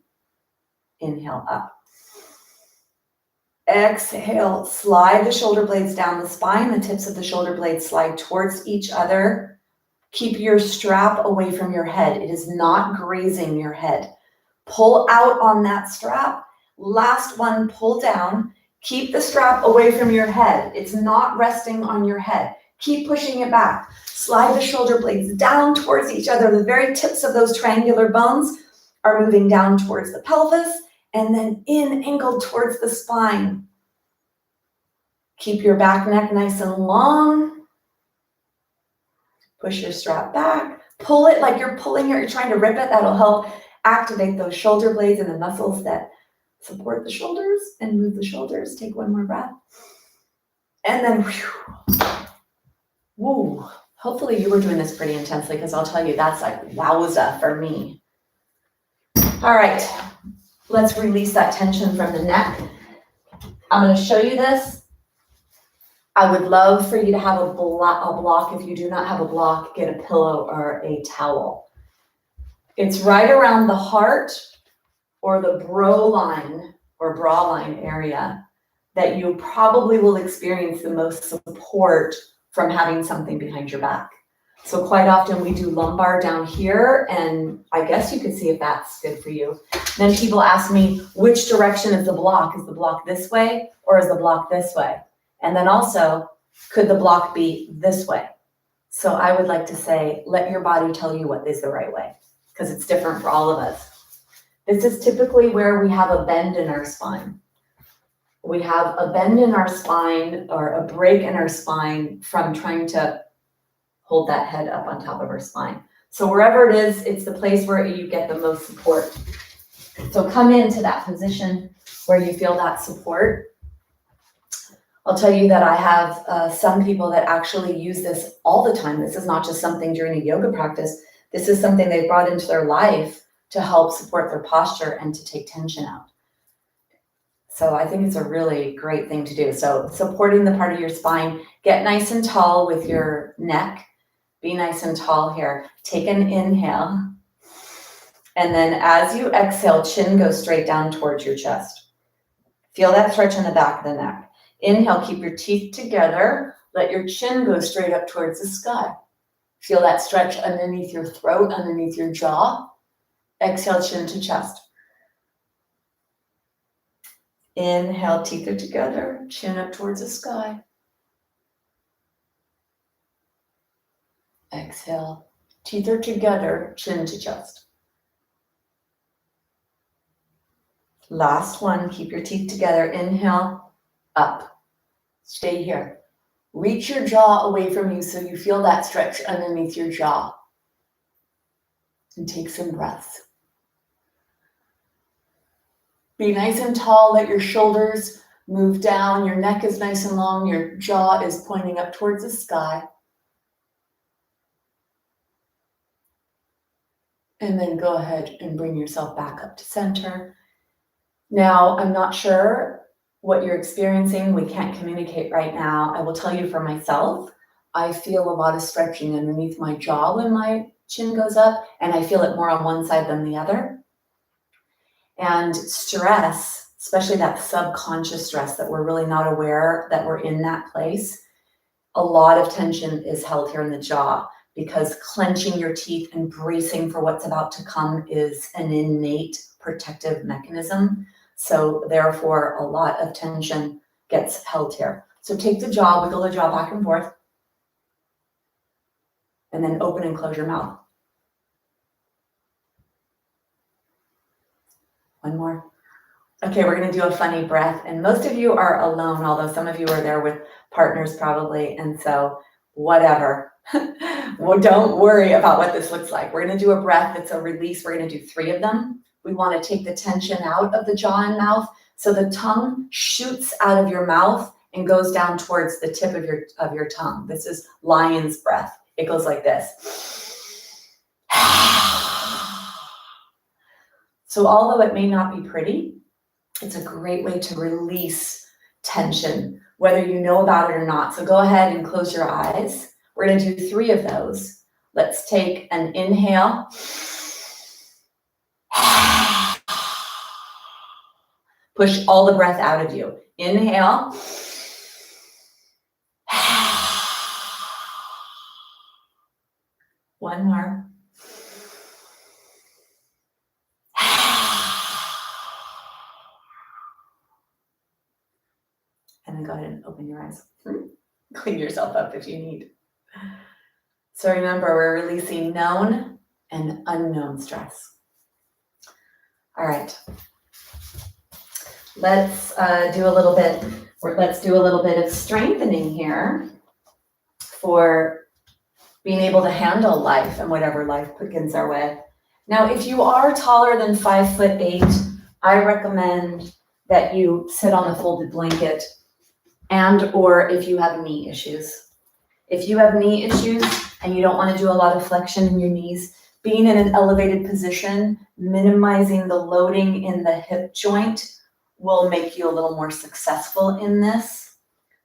Inhale up. Exhale, slide the shoulder blades down the spine. The tips of the shoulder blades slide towards each other. Keep your strap away from your head. It is not grazing your head. Pull out on that strap. Last one, pull down. Keep the strap away from your head. It's not resting on your head. Keep pushing it back. Slide the shoulder blades down towards each other. The very tips of those triangular bones are moving down towards the pelvis and then in, angled towards the spine. Keep your back neck nice and long. Push your strap back. Pull it like you're pulling it, you're trying to rip it. That'll help activate those shoulder blades and the muscles that support the shoulders and move the shoulders. Take one more breath. And then, whew, woo. Hopefully you were doing this pretty intensely because I'll tell you, that's like wowza for me. All right, let's release that tension from the neck. I'm going to show you this. I would love for you to have a block. If you do not have a block, get a pillow or a towel. It's right around the heart or the bra line area that you probably will experience the most support from having something behind your back. So quite often we do lumbar down here, and I guess you could see if that's good for you. Then people ask me, which direction is the block? Is the block this way or is the block this way? And then also, could the block be this way? So I would like to say, let your body tell you what is the right way, because it's different for all of us. This is typically where we have a bend in our spine. We have a bend in our spine or a break in our spine from trying to hold that head up on top of our spine. So wherever it is, it's the place where you get the most support. So come into that position where you feel that support. I'll tell you that I have some people that actually use this all the time. This is not just something during a yoga practice. This is something they've brought into their life to help support their posture and to take tension out. So I think it's a really great thing to do. So supporting the part of your spine, get nice and tall with your neck. Be nice and tall here. Take an inhale. And then as you exhale, chin goes straight down towards your chest. Feel that stretch in the back of the neck. Inhale, keep your teeth together. Let your chin go straight up towards the sky. Feel that stretch underneath your throat, underneath your jaw. Exhale, chin to chest. Inhale, teeth are together, chin up towards the sky. Exhale, teeth are together, chin to chest. Last one, keep your teeth together. Inhale, up. Stay here. Reach your jaw away from you so you feel that stretch underneath your jaw. And take some breaths. Be nice and tall, let your shoulders move down, your neck is nice and long, your jaw is pointing up towards the sky. And then go ahead and bring yourself back up to center. Now, I'm not sure what you're experiencing. We can't communicate right now. I will tell you for myself, I feel a lot of stretching underneath my jaw when my chin goes up, and I feel it more on one side than the other. And stress, especially that subconscious stress that we're really not aware that we're in that place, a lot of tension is held here in the jaw because clenching your teeth and bracing for what's about to come is an innate protective mechanism. So therefore, a lot of tension gets held here. So take the jaw, wiggle the jaw back and forth, and then open and close your mouth. One more. Okay, we're going to do a funny breath. And most of you are alone, although some of you are there with partners probably. And so whatever. Well, don't worry about what this looks like. We're going to do a breath that's a release. We're going to do 3 of them. We want to take the tension out of the jaw and mouth. So the tongue shoots out of your mouth and goes down towards the tip of your tongue. This is lion's breath. It goes like this. So although it may not be pretty, it's a great way to release tension, whether you know about it or not. So go ahead and close your eyes. We're going to do 3 of those. Let's take an inhale. Push all the breath out of you. Inhale. One more. And then go ahead and open your eyes. Clean yourself up if you need. So remember, we're releasing known and unknown stress. All right. let's do a little bit of strengthening here for being able to handle life and whatever life begins our way. Now, if you are taller than 5'8", I recommend that you sit on a folded blanket, and or if you have knee issues. If you have knee issues and you don't want to do a lot of flexion in your knees, being in an elevated position, minimizing the loading in the hip joint will make you a little more successful in this.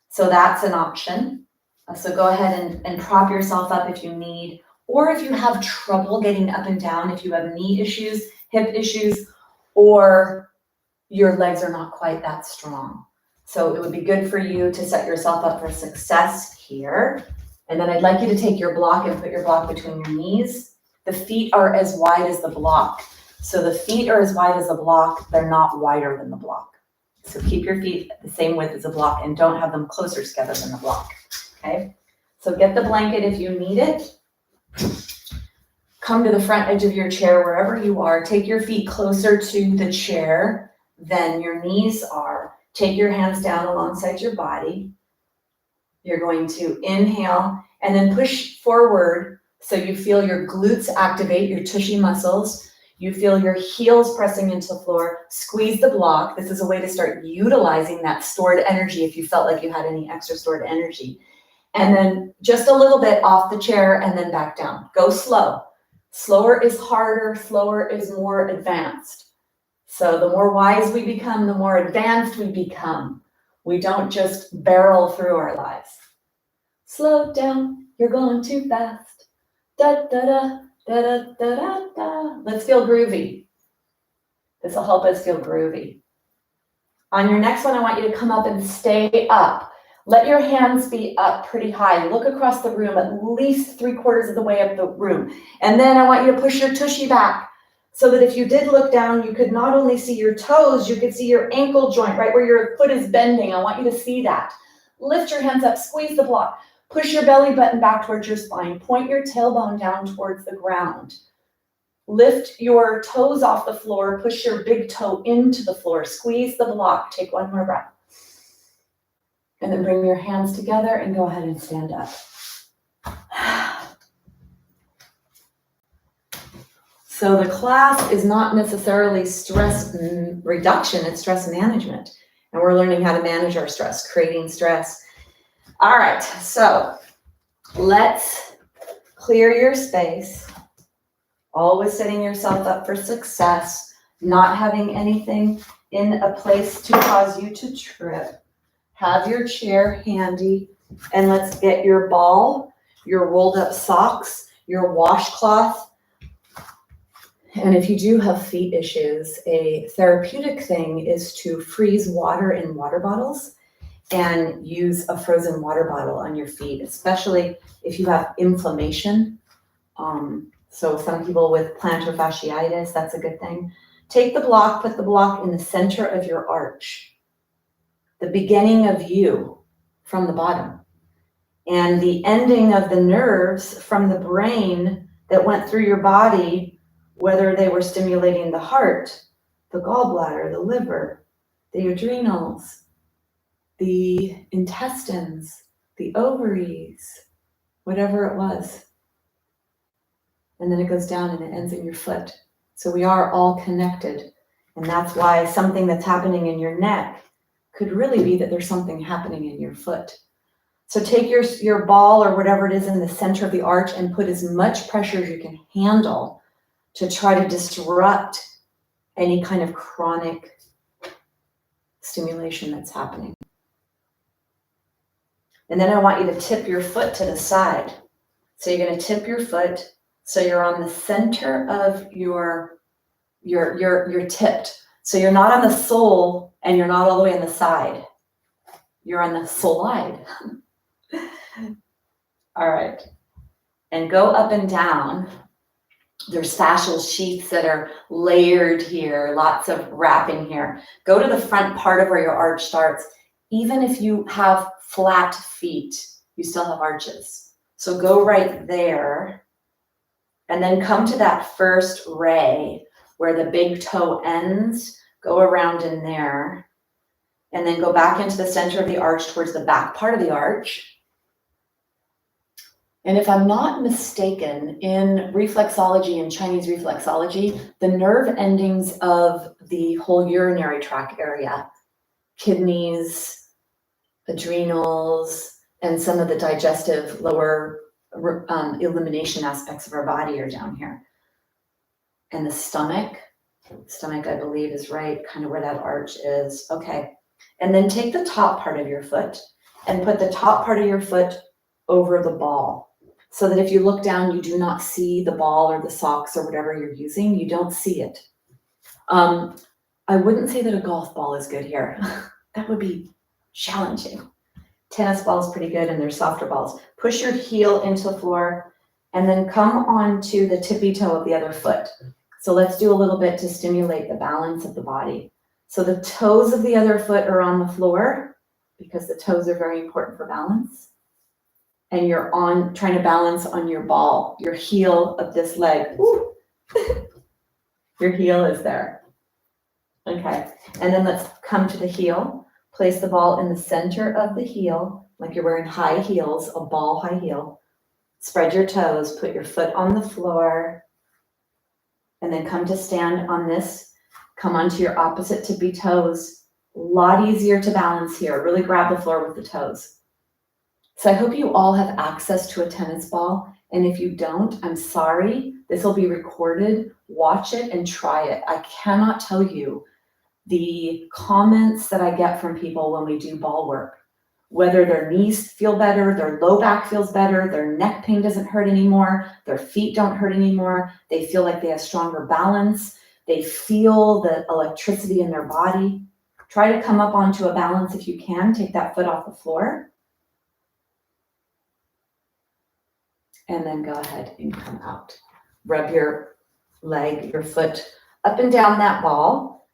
So that's an option. So go ahead and prop yourself up if you need, or if you have trouble getting up and down, if you have knee issues, hip issues, or your legs are not quite that strong. So it would be good for you to set yourself up for success here. And then I'd like you to take your block and put your block between your knees. The feet are as wide as the block. So the feet are as wide as the block, they're not wider than the block. So keep your feet the same width as the block and don't have them closer together than the block, okay? So get the blanket if you need it. Come to the front edge of your chair wherever you are. Take your feet closer to the chair than your knees are. Take your hands down alongside your body. You're going to inhale and then push forward so you feel your glutes activate, your tushy muscles. You feel your heels pressing into the floor. Squeeze the block. This is a way to start utilizing that stored energy if you felt like you had any extra stored energy. And then just a little bit off the chair and then back down. Go slow. Slower is harder. Slower is more advanced. So the more wise we become, the more advanced we become. We don't just barrel through our lives. Slow down, you're going too fast. Da da da da da da da da. Let's feel groovy. This will help us feel groovy. On your next one, I want you to come up and stay up. Let your hands be up pretty high. Look across the room, at least 3/4 of the way up the room. And then I want you to push your tushy back so that if you did look down, you could not only see your toes, you could see your ankle joint, right where your foot is bending. I want you to see that. Lift your hands up, squeeze the block. Push your belly button back towards your spine. Point your tailbone down towards the ground. Lift your toes off the floor. Push your big toe into the floor. Squeeze the block. Take one more breath. And then bring your hands together and go ahead and stand up. So the class is not necessarily stress reduction, it's stress management. And we're learning how to manage our stress, creating stress. All right, so let's clear your space. Always setting yourself up for success, not having anything in a place to cause you to trip. Have your chair handy, and let's get your ball, your rolled up socks, your washcloth. And if you do have feet issues, a therapeutic thing is to freeze water in water bottles and use a frozen water bottle on your feet, especially if you have inflammation. So some people with plantar fasciitis, that's a good thing. Take the block, put the block in the center of your arch, the beginning of you from the bottom, and the ending of the nerves from the brain that went through your body, whether they were stimulating the heart, the gallbladder, the liver, the adrenals, the intestines, the ovaries, whatever it was. And then it goes down and it ends in your foot. So we are all connected. And that's why something that's happening in your neck could really be that there's something happening in your foot. So take your ball or whatever it is in the center of the arch and put as much pressure as you can handle to try to disrupt any kind of chronic stimulation that's happening. And then I want you to tip your foot to the side. So you're going to tip your foot so you're on the center of you're tipped. So you're not on the sole and you're not all the way on the side. You're on the slide. All right. And go up and down. There's fascial sheaths that are layered here, lots of wrapping here. Go to the front part of where your arch starts. Even if you have flat feet, you still have arches. So go right there and then come to that first ray where the big toe ends. Go around in there And then go back into the center of the arch towards the back part of the arch. And if I'm not mistaken, in reflexology and Chinese reflexology, the nerve endings of the whole urinary tract area, kidneys, adrenals, and some of the digestive lower elimination aspects of our body are down here. And the stomach, I believe, is right, kind of where that arch is. Okay. And then take the top part of your foot and put the top part of your foot over the ball, so that if you look down, you do not see the ball or the socks or whatever you're using. You don't see it. I wouldn't say that a golf ball is good here. That would be challenging. Tennis ball is pretty good, and they're softer balls. Push your heel into the floor and then come onto the tippy toe of the other foot. So let's do a little bit to stimulate the balance of the body. So the toes of the other foot are on the floor because the toes are very important for balance. And you're trying to balance on your ball, your heel of this leg. Your heel is there. Okay, and then let's come to the heel. Place the ball in the center of the heel, like you're wearing high heels, a ball high heel. Spread your toes, put your foot on the floor, and then come to stand on this. Come onto your opposite tippy toes. A lot easier to balance here. Really grab the floor with the toes. So I hope you all have access to a tennis ball. And if you don't, I'm sorry. This will be recorded. Watch it and try it. I cannot tell you the comments that I get from people when we do ball work, whether their knees feel better, their low back feels better, their neck pain doesn't hurt anymore, their feet don't hurt anymore, they feel like they have stronger balance, they feel the electricity in their body. Try to come up onto a balance if you can. Take that foot off the floor. And then go ahead and come out. Rub your leg, your foot up and down that ball,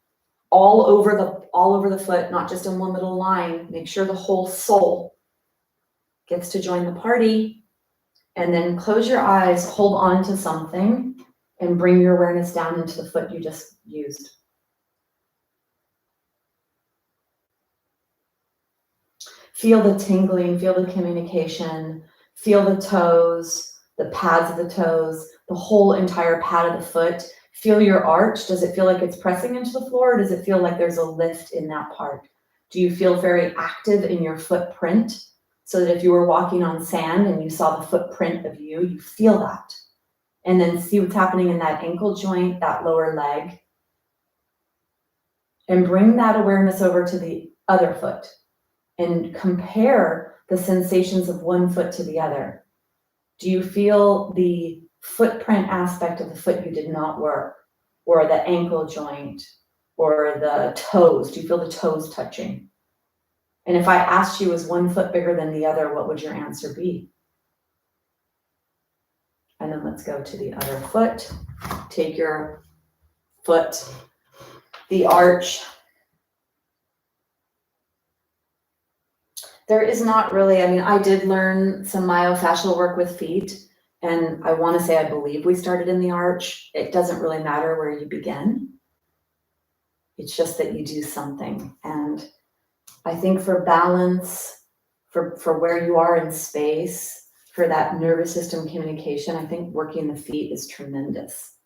all over the foot, not just in one little line. Make sure the whole sole gets to join the party. And then close your eyes, hold on to something, and bring your awareness down into the foot you just used. Feel the tingling, feel the communication, feel the toes, the pads of the toes, the whole entire pad of the foot. Feel your arch. Does it feel like it's pressing into the floor, or does it feel like there's a lift in that part? Do you feel very active in your footprint, so that if you were walking on sand and you saw the footprint of you, you feel that? And then see what's happening in that ankle joint, that lower leg. And bring that awareness over to the other foot and compare the sensations of one foot to the other. Do you feel the footprint aspect of the foot you did not work, or the ankle joint, or the toes? Do you feel the toes touching? And if I asked you, is one foot bigger than the other, what would your answer be? And then let's go to the other foot. Take your foot, the arch. There is not really, I did learn some myofascial work with feet, and I want to say I believe we started in the arch. It doesn't really matter where you begin. It's just that you do something. And I think for balance, for where you are in space, for that nervous system communication, I think working the feet is tremendous.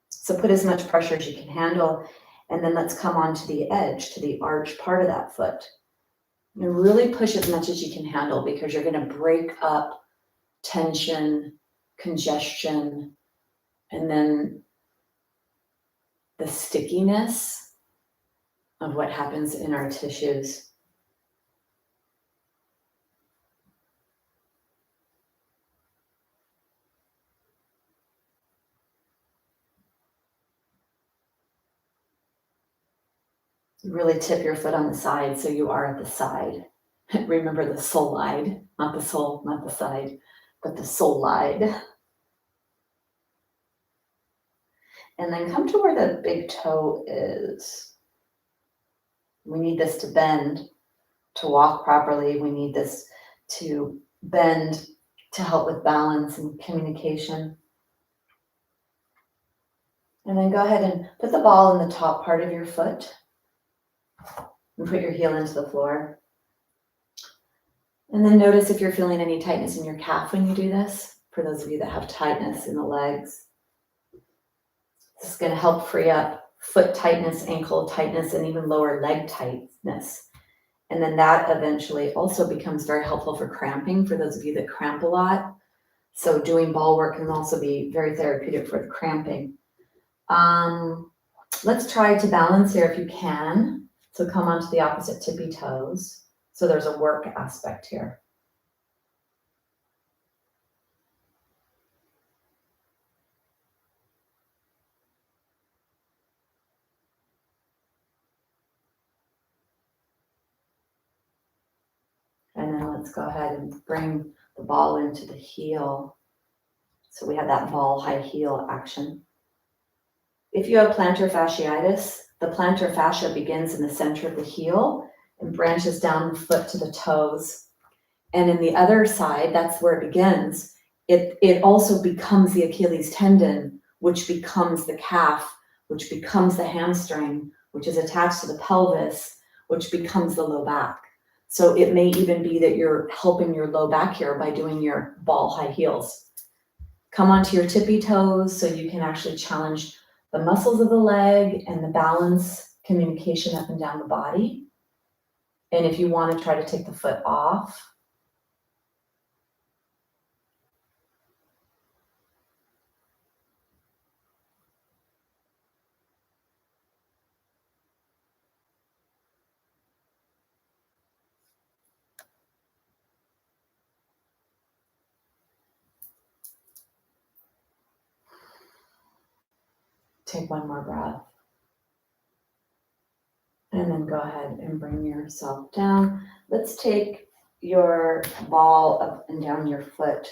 So put as much pressure as you can handle, and then let's come on to the edge, to the arch part of that foot. And really push as much as you can handle, because you're going to break up tension, congestion, and then the stickiness of what happens in our tissues. Really tip your foot on the side so you are at the side. Remember the solide, not the sole, not the side, but the solide. And then come to where the big toe is. We need this to bend to walk properly. We need this to bend to help with balance and communication. And then go ahead and put the ball in the top part of your foot. And put your heel into the floor. And then notice if you're feeling any tightness in your calf when you do this, for those of you that have tightness in the legs. This is going to help free up foot tightness, ankle tightness, and even lower leg tightness. And then that eventually also becomes very helpful for cramping, for those of you that cramp a lot. So doing ball work can also be very therapeutic for the cramping. Let's try to balance here if you can. So come onto the opposite tippy toes. So there's a work aspect here. And then let's go ahead and bring the ball into the heel. So we have that ball high heel action. If you have plantar fasciitis, the plantar fascia begins in the center of the heel and branches down the foot to the toes. And in the other side, that's where it begins. It also becomes the Achilles tendon, which becomes the calf, which becomes the hamstring, which is attached to the pelvis, which becomes the low back. So it may even be that you're helping your low back here by doing your ball high heels. Come onto your tippy toes so you can actually challenge the muscles of the leg and the balance communication up and down the body. And if you want to try to take the foot off, take one more breath. And then go ahead and bring yourself down. Let's take your ball up and down your foot.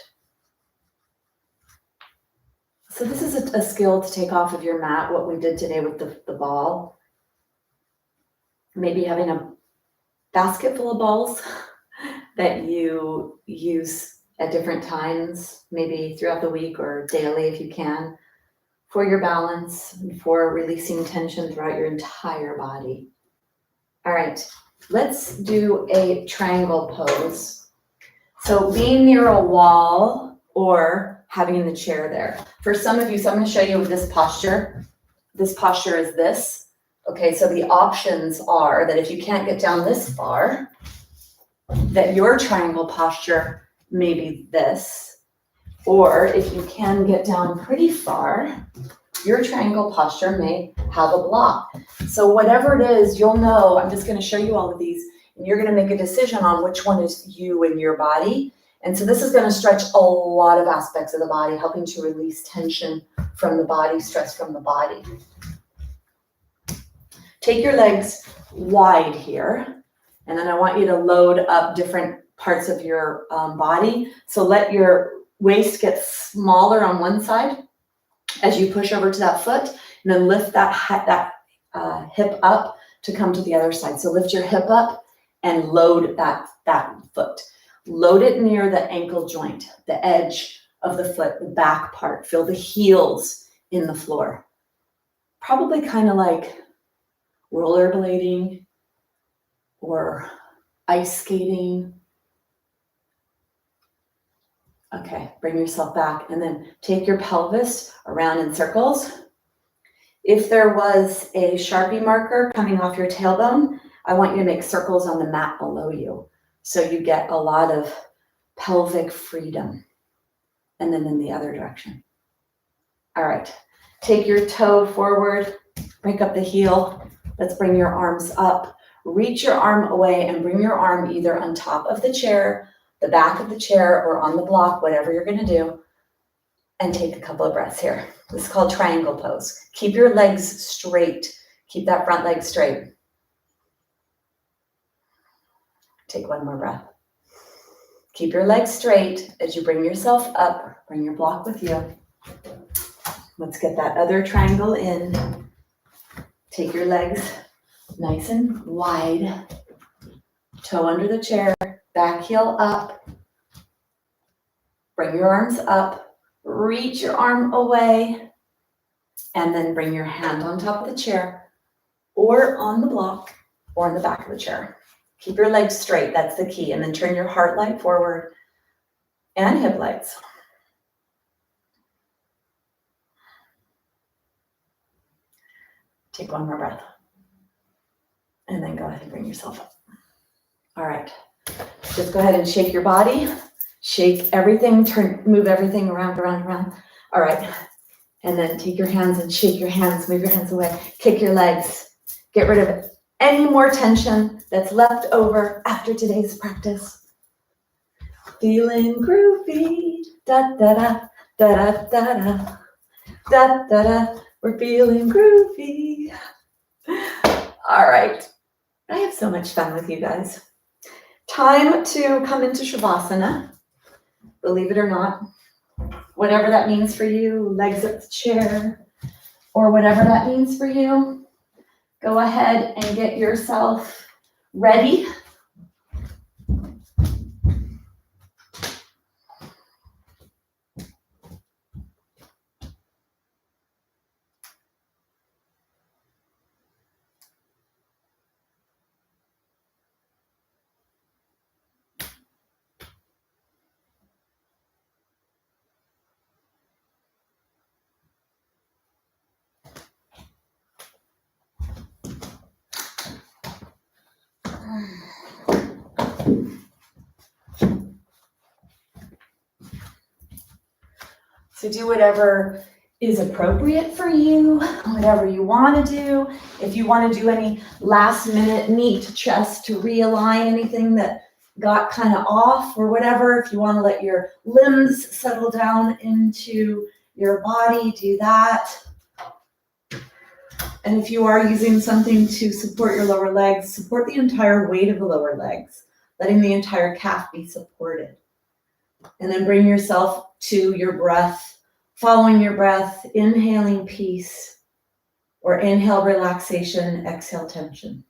So this is a skill to take off of your mat, what we did today with the ball. Maybe having a basket full of balls that you use at different times, maybe throughout the week or daily if you can, for your balance and for releasing tension throughout your entire body. All right, let's do a triangle pose. So being near a wall or having the chair there. For some of you, so I'm going to show you this posture. This posture is this. Okay, so the options are that if you can't get down this far, that your triangle posture may be this. Or if you can get down pretty far, your triangle posture may have a block. So whatever it is, you'll know, I'm just going to show you all of these, and you're going to make a decision on which one is you and your body. And so this is going to stretch a lot of aspects of the body, helping to release tension from the body, stress from the body. Take your legs wide here, and then I want you to load up different parts of your body. So let your waist get smaller on one side as you push over to that foot, and then lift that hip up to come to the other side. So lift your hip up and load that foot. Load it near the ankle joint, the edge of the foot, the back part. Feel the heels in the floor. Probably kind of like rollerblading or ice skating. Okay, bring yourself back and then take your pelvis around in circles. If there was a Sharpie marker coming off your tailbone, I want you to make circles on the mat below you so you get a lot of pelvic freedom. And then in the other direction. All right, take your toe forward, break up the heel. Let's bring your arms up. Reach your arm away and bring your arm either on top of the chair, the back of the chair, or on the block, whatever you're going to do, and take a couple of breaths here. This is called triangle pose. Keep your legs straight. Keep that front leg straight. Take one more breath. Keep your legs straight as you bring yourself up. Bring your block with you. Let's get that other triangle in. Take your legs nice and wide. Toe under the chair. Back heel up. Bring your arms up. Reach your arm away. And then bring your hand on top of the chair or on the block. or in the back of the chair. Keep your legs straight, that's the key, and then turn your heart light forward and hip lights. Take one more breath. And then go ahead and bring yourself up. All right, just go ahead and shake your body, shake everything, move everything around. All right, and then take your hands and shake your hands, move your hands away, kick your legs, get rid of any more tension that's left over after today's practice. Feeling groovy, da da da da da da da da da. We're feeling groovy. All right, I have so much fun with you guys. Time to come into Shavasana. Believe it or not, whatever that means for you, legs up the chair, or whatever that means for you, go ahead and get yourself ready. So do whatever is appropriate for you, whatever you want to do. If you want to do any last minute neat chest to realign anything that got kind of off or whatever, if you want to let your limbs settle down into your body, do that. And if you are using something to support your lower legs, support the entire weight of the lower legs, letting the entire calf be supported. And then bring yourself to your breath, following your breath, inhaling peace, or inhale relaxation, exhale tension.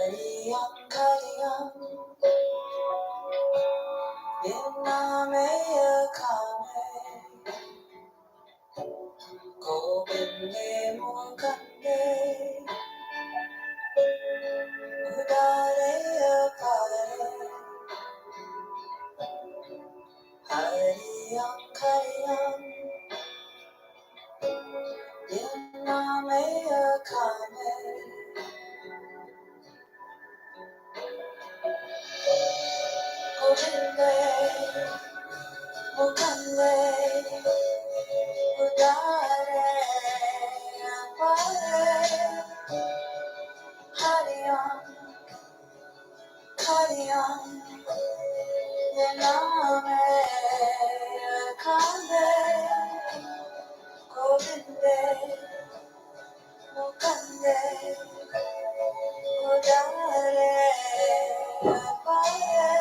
Kariyam, kariyam, Vinnameya kame, Govinde mukande, Udareya pare, Hariyam, kariyam, Vinnameya kame, Govinde mukande, Udareya pare, Hariyam, kariyam, Vinnameya kame, Govinde mukande, Udareya pare,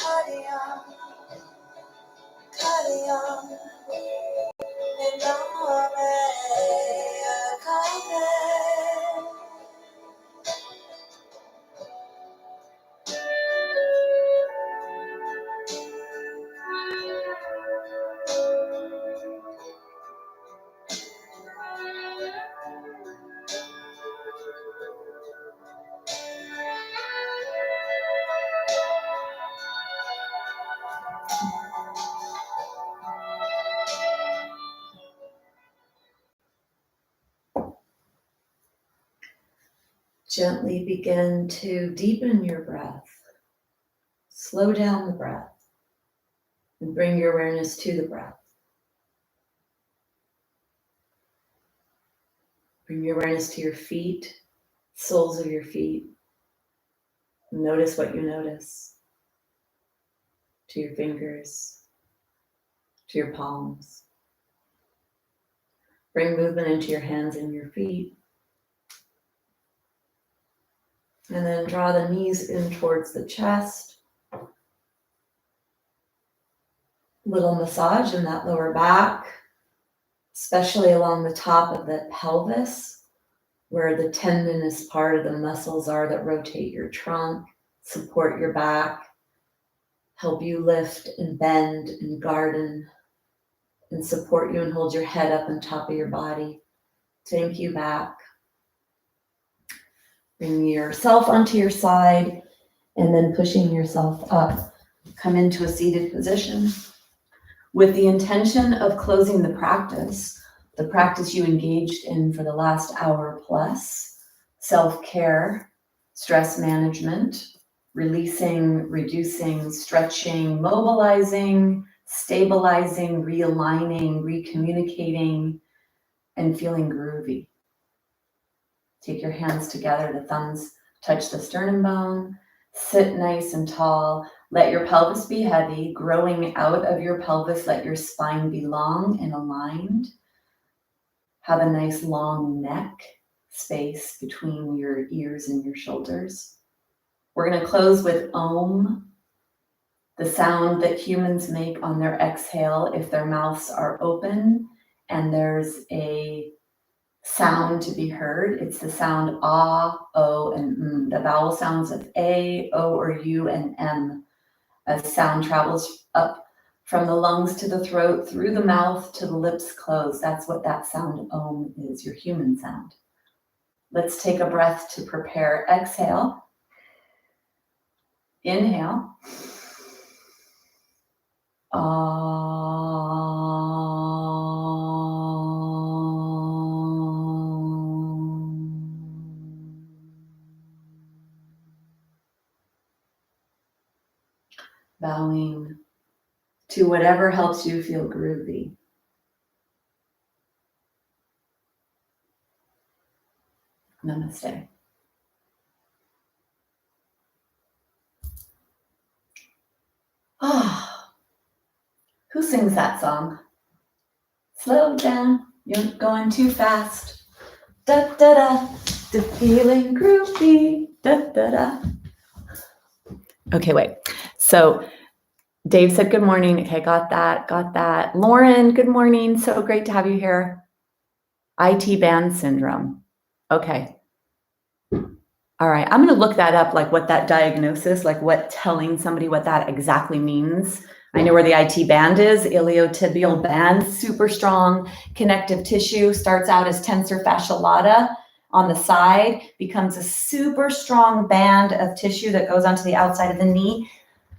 Hariyam, kariyam, Vinnameya kame. Gently begin to deepen your breath. Slow down the breath and bring your awareness to the breath. Bring your awareness to your feet, soles of your feet. Notice what you notice. To your fingers, to your palms. Bring movement into your hands and your feet. And then draw the knees in towards the chest. Little massage in that lower back, especially along the top of the pelvis, where the tendinous part of the muscles are that rotate your trunk, support your back, help you lift and bend and garden, and support you and hold your head up on top of your body. Take you back. Bring yourself onto your side, and then pushing yourself up. Come into a seated position with the intention of closing the practice you engaged in for the last hour plus, self-care, stress management, releasing, reducing, stretching, mobilizing, stabilizing, realigning, recommunicating, and feeling groovy. Take your hands together, the thumbs touch the sternum bone, sit nice and tall. Let your pelvis be heavy, growing out of your pelvis. Let your spine be long and aligned. Have a nice long neck space between your ears and your shoulders. We're going to close with Om, the sound that humans make on their exhale if their mouths are open and there's a sound to be heard. It's the sound ah, o, and the vowel sounds of a, o, or u, and m. As sound travels up from the lungs to the throat, through the mouth to the lips closed. That's what that sound Om is, your human sound. Let's take a breath to prepare. Exhale. Inhale. Bowing to whatever helps you feel groovy. Namaste. Ah, who sings that song? Slow down, you're going too fast. Da da da, the feeling groovy. Da da da. Okay, wait. So Dave said good morning. Okay, got that. Lauren, good morning. So great to have you here. IT band syndrome. Okay. All right, I'm going to look that up, like what that diagnosis, like what telling somebody what that exactly means. I know where the IT band is, iliotibial band, super strong connective tissue, starts out as tensor fascia lata on the side, becomes a super strong band of tissue that goes onto the outside of the knee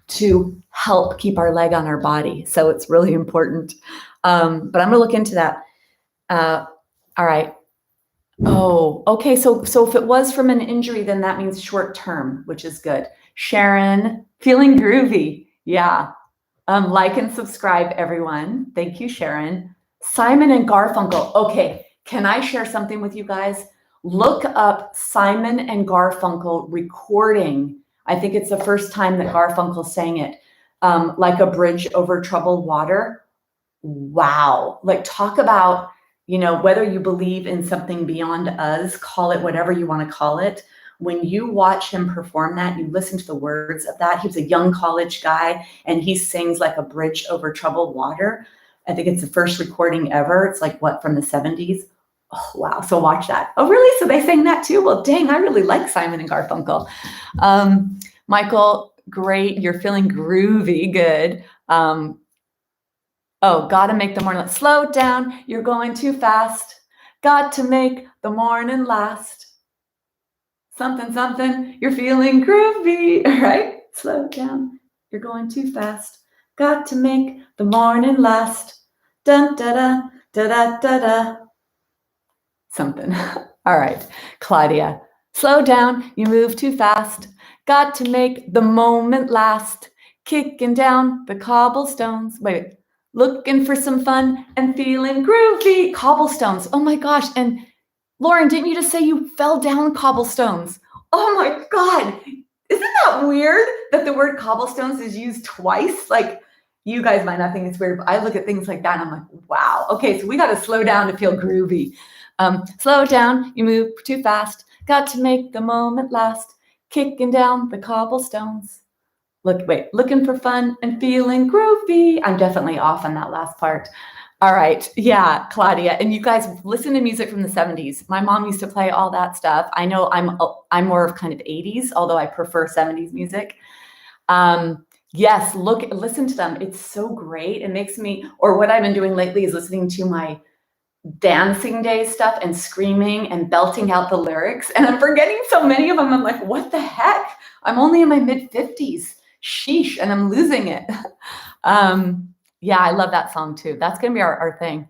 to help keep our leg on our body. So it's really important. But I'm going to look into that. All right. Oh, okay. So if it was from an injury, then that means short term, which is good. Sharon, feeling groovy. Yeah. Like and subscribe, everyone. Thank you, Sharon. Simon and Garfunkel. Okay. Can I share something with you guys? Look up Simon and Garfunkel recording. I think it's the first time that Garfunkel sang it. Like a bridge over troubled water. Wow. Like talk about, whether you believe in something beyond us, call it whatever you want to call it. When you watch him perform that, you listen to the words of that. He was a young college guy and he sings like a bridge over troubled water. I think it's the first recording ever. It's like from the 70s. Oh, wow. So watch that. Oh, really? So they sang that too? Well, dang, I really like Simon and Garfunkel. Michael, great. You're feeling groovy. Good. Gotta make the morning. Slow down. You're going too fast. Got to make the morning last. Something, something. You're feeling groovy, right? Slow down. You're going too fast. Got to make the morning last. Dun da da da da da da. Something. All right, Claudia. Slow down. You move too fast. Got to make the moment last. Kicking down the cobblestones. Wait. Looking for some fun and feeling groovy. Cobblestones. Oh my gosh. And Lauren, didn't you just say you fell down cobblestones? Oh my God. Isn't that weird that the word cobblestones is used twice? Like, you guys might not think it's weird, but I look at things like that and I'm like, wow. Okay, so we got to slow down to feel groovy. Slow down. You move too fast. Got to make the moment last. Kicking down the cobblestones. Looking for fun and feeling groovy. I'm definitely off on that last part. All right. Yeah, Claudia. And you guys listen to music from the 70s. My mom used to play all that stuff. I know I'm more of kind of 80s, although I prefer 70s music. Yes, listen to them. It's so great. It makes me, or what I've been doing lately is listening to my dancing day stuff and screaming and belting out the lyrics. And I'm forgetting so many of them. I'm like, what the heck? I'm only in my mid 50s. Sheesh, and I'm losing it. Yeah, I love that song too. That's going to be our thing.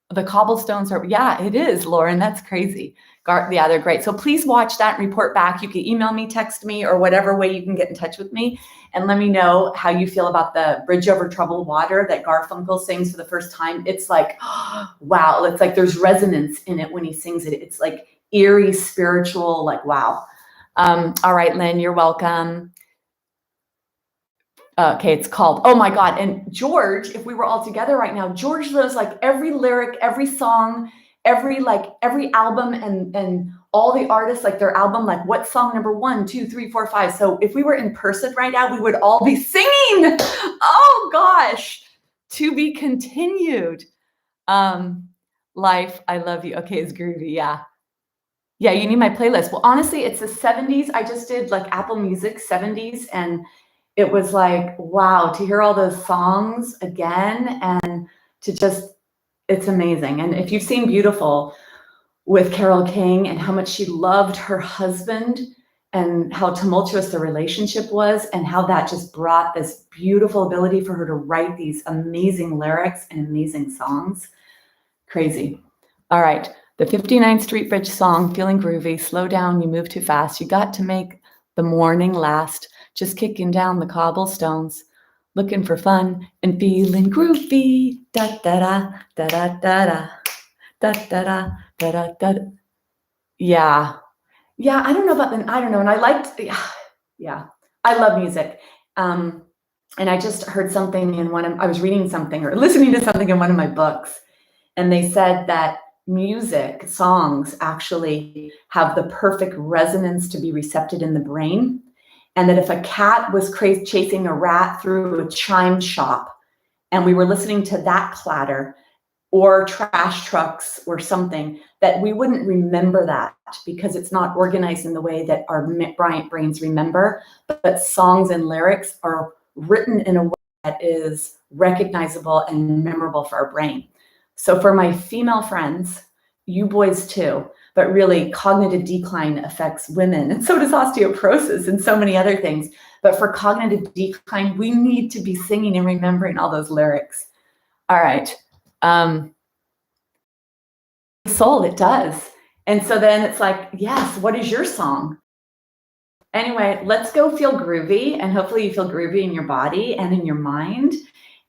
The cobblestones are, yeah, it is, Lauren. That's crazy. Yeah, they're great. So please watch that and report back. You can email me, text me, or whatever way you can get in touch with me. And let me know how you feel about the Bridge Over Troubled Water that Garfunkel sings for the first time. It's like, wow. It's like there's resonance in it when he sings it. It's like eerie, spiritual, like, wow. All right, Lynn, you're welcome. Okay, it's called, oh my God. And George, if we were all together right now, George knows like every lyric, every song, every album and all the artists, like their album, like what song number 1, 2, 3, 4, 5. So if we were in person right now, we would all be singing. Oh gosh, to be continued. Life, I love you. Okay, it's groovy. Yeah. Yeah, you need my playlist. Well, honestly, it's the 70s. I just did like Apple Music 70s and it was like, wow, to hear all those songs again and to just, it's amazing. And if you've seen Beautiful with Carole King and how much she loved her husband and how tumultuous the relationship was and how that just brought this beautiful ability for her to write these amazing lyrics and amazing songs. Crazy. All right. The 59th Street Bridge song, Feeling Groovy, slow down, you move too fast. You got to make the morning last. Just kicking down the cobblestones, looking for fun and feeling groovy. Da da da da da da da da da da da da. Yeah, I don't know about the. I don't know, and I liked. Yeah, I love music. And I just heard something in I was reading something or listening to something in one of my books, and they said that music, songs actually have the perfect resonance to be recepted in the brain. And that if a cat was chasing a rat through a chime shop and we were listening to that clatter, or trash trucks or something, that we wouldn't remember that because it's not organized in the way that our Bryant brains remember, but songs and lyrics are written in a way that is recognizable and memorable for our brain. So for my female friends, you boys too, but really cognitive decline affects women, and so does osteoporosis and so many other things. But for cognitive decline, we need to be singing and remembering all those lyrics. All right. Soul, it does. And so then it's like, yes, what is your song? Anyway, let's go feel groovy, and hopefully you feel groovy in your body and in your mind,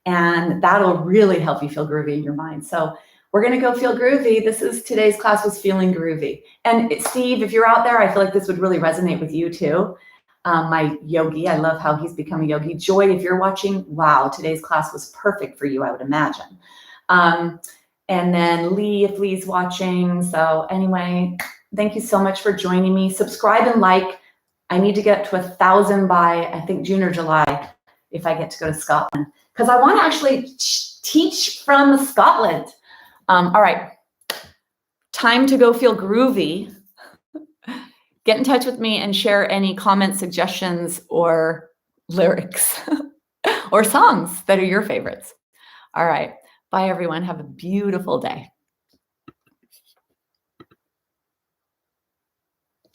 and that'll really help you feel groovy in your mind. So we're going to go feel groovy. Today's class was feeling groovy. And Steve, if you're out there, I feel like this would really resonate with you too. My yogi, I love how he's become a yogi. Joy, if you're watching, wow, today's class was perfect for you, I would imagine. And then Lee, if Lee's watching. So anyway, thank you so much for joining me. Subscribe and like. I need to get to 1,000 by, I think, June or July, if I get to go to Scotland, because I want to actually teach from Scotland. All right, time to go feel groovy. Get in touch with me and share any comments, suggestions, or lyrics or songs that are your favorites. All right, bye everyone. Have a beautiful day.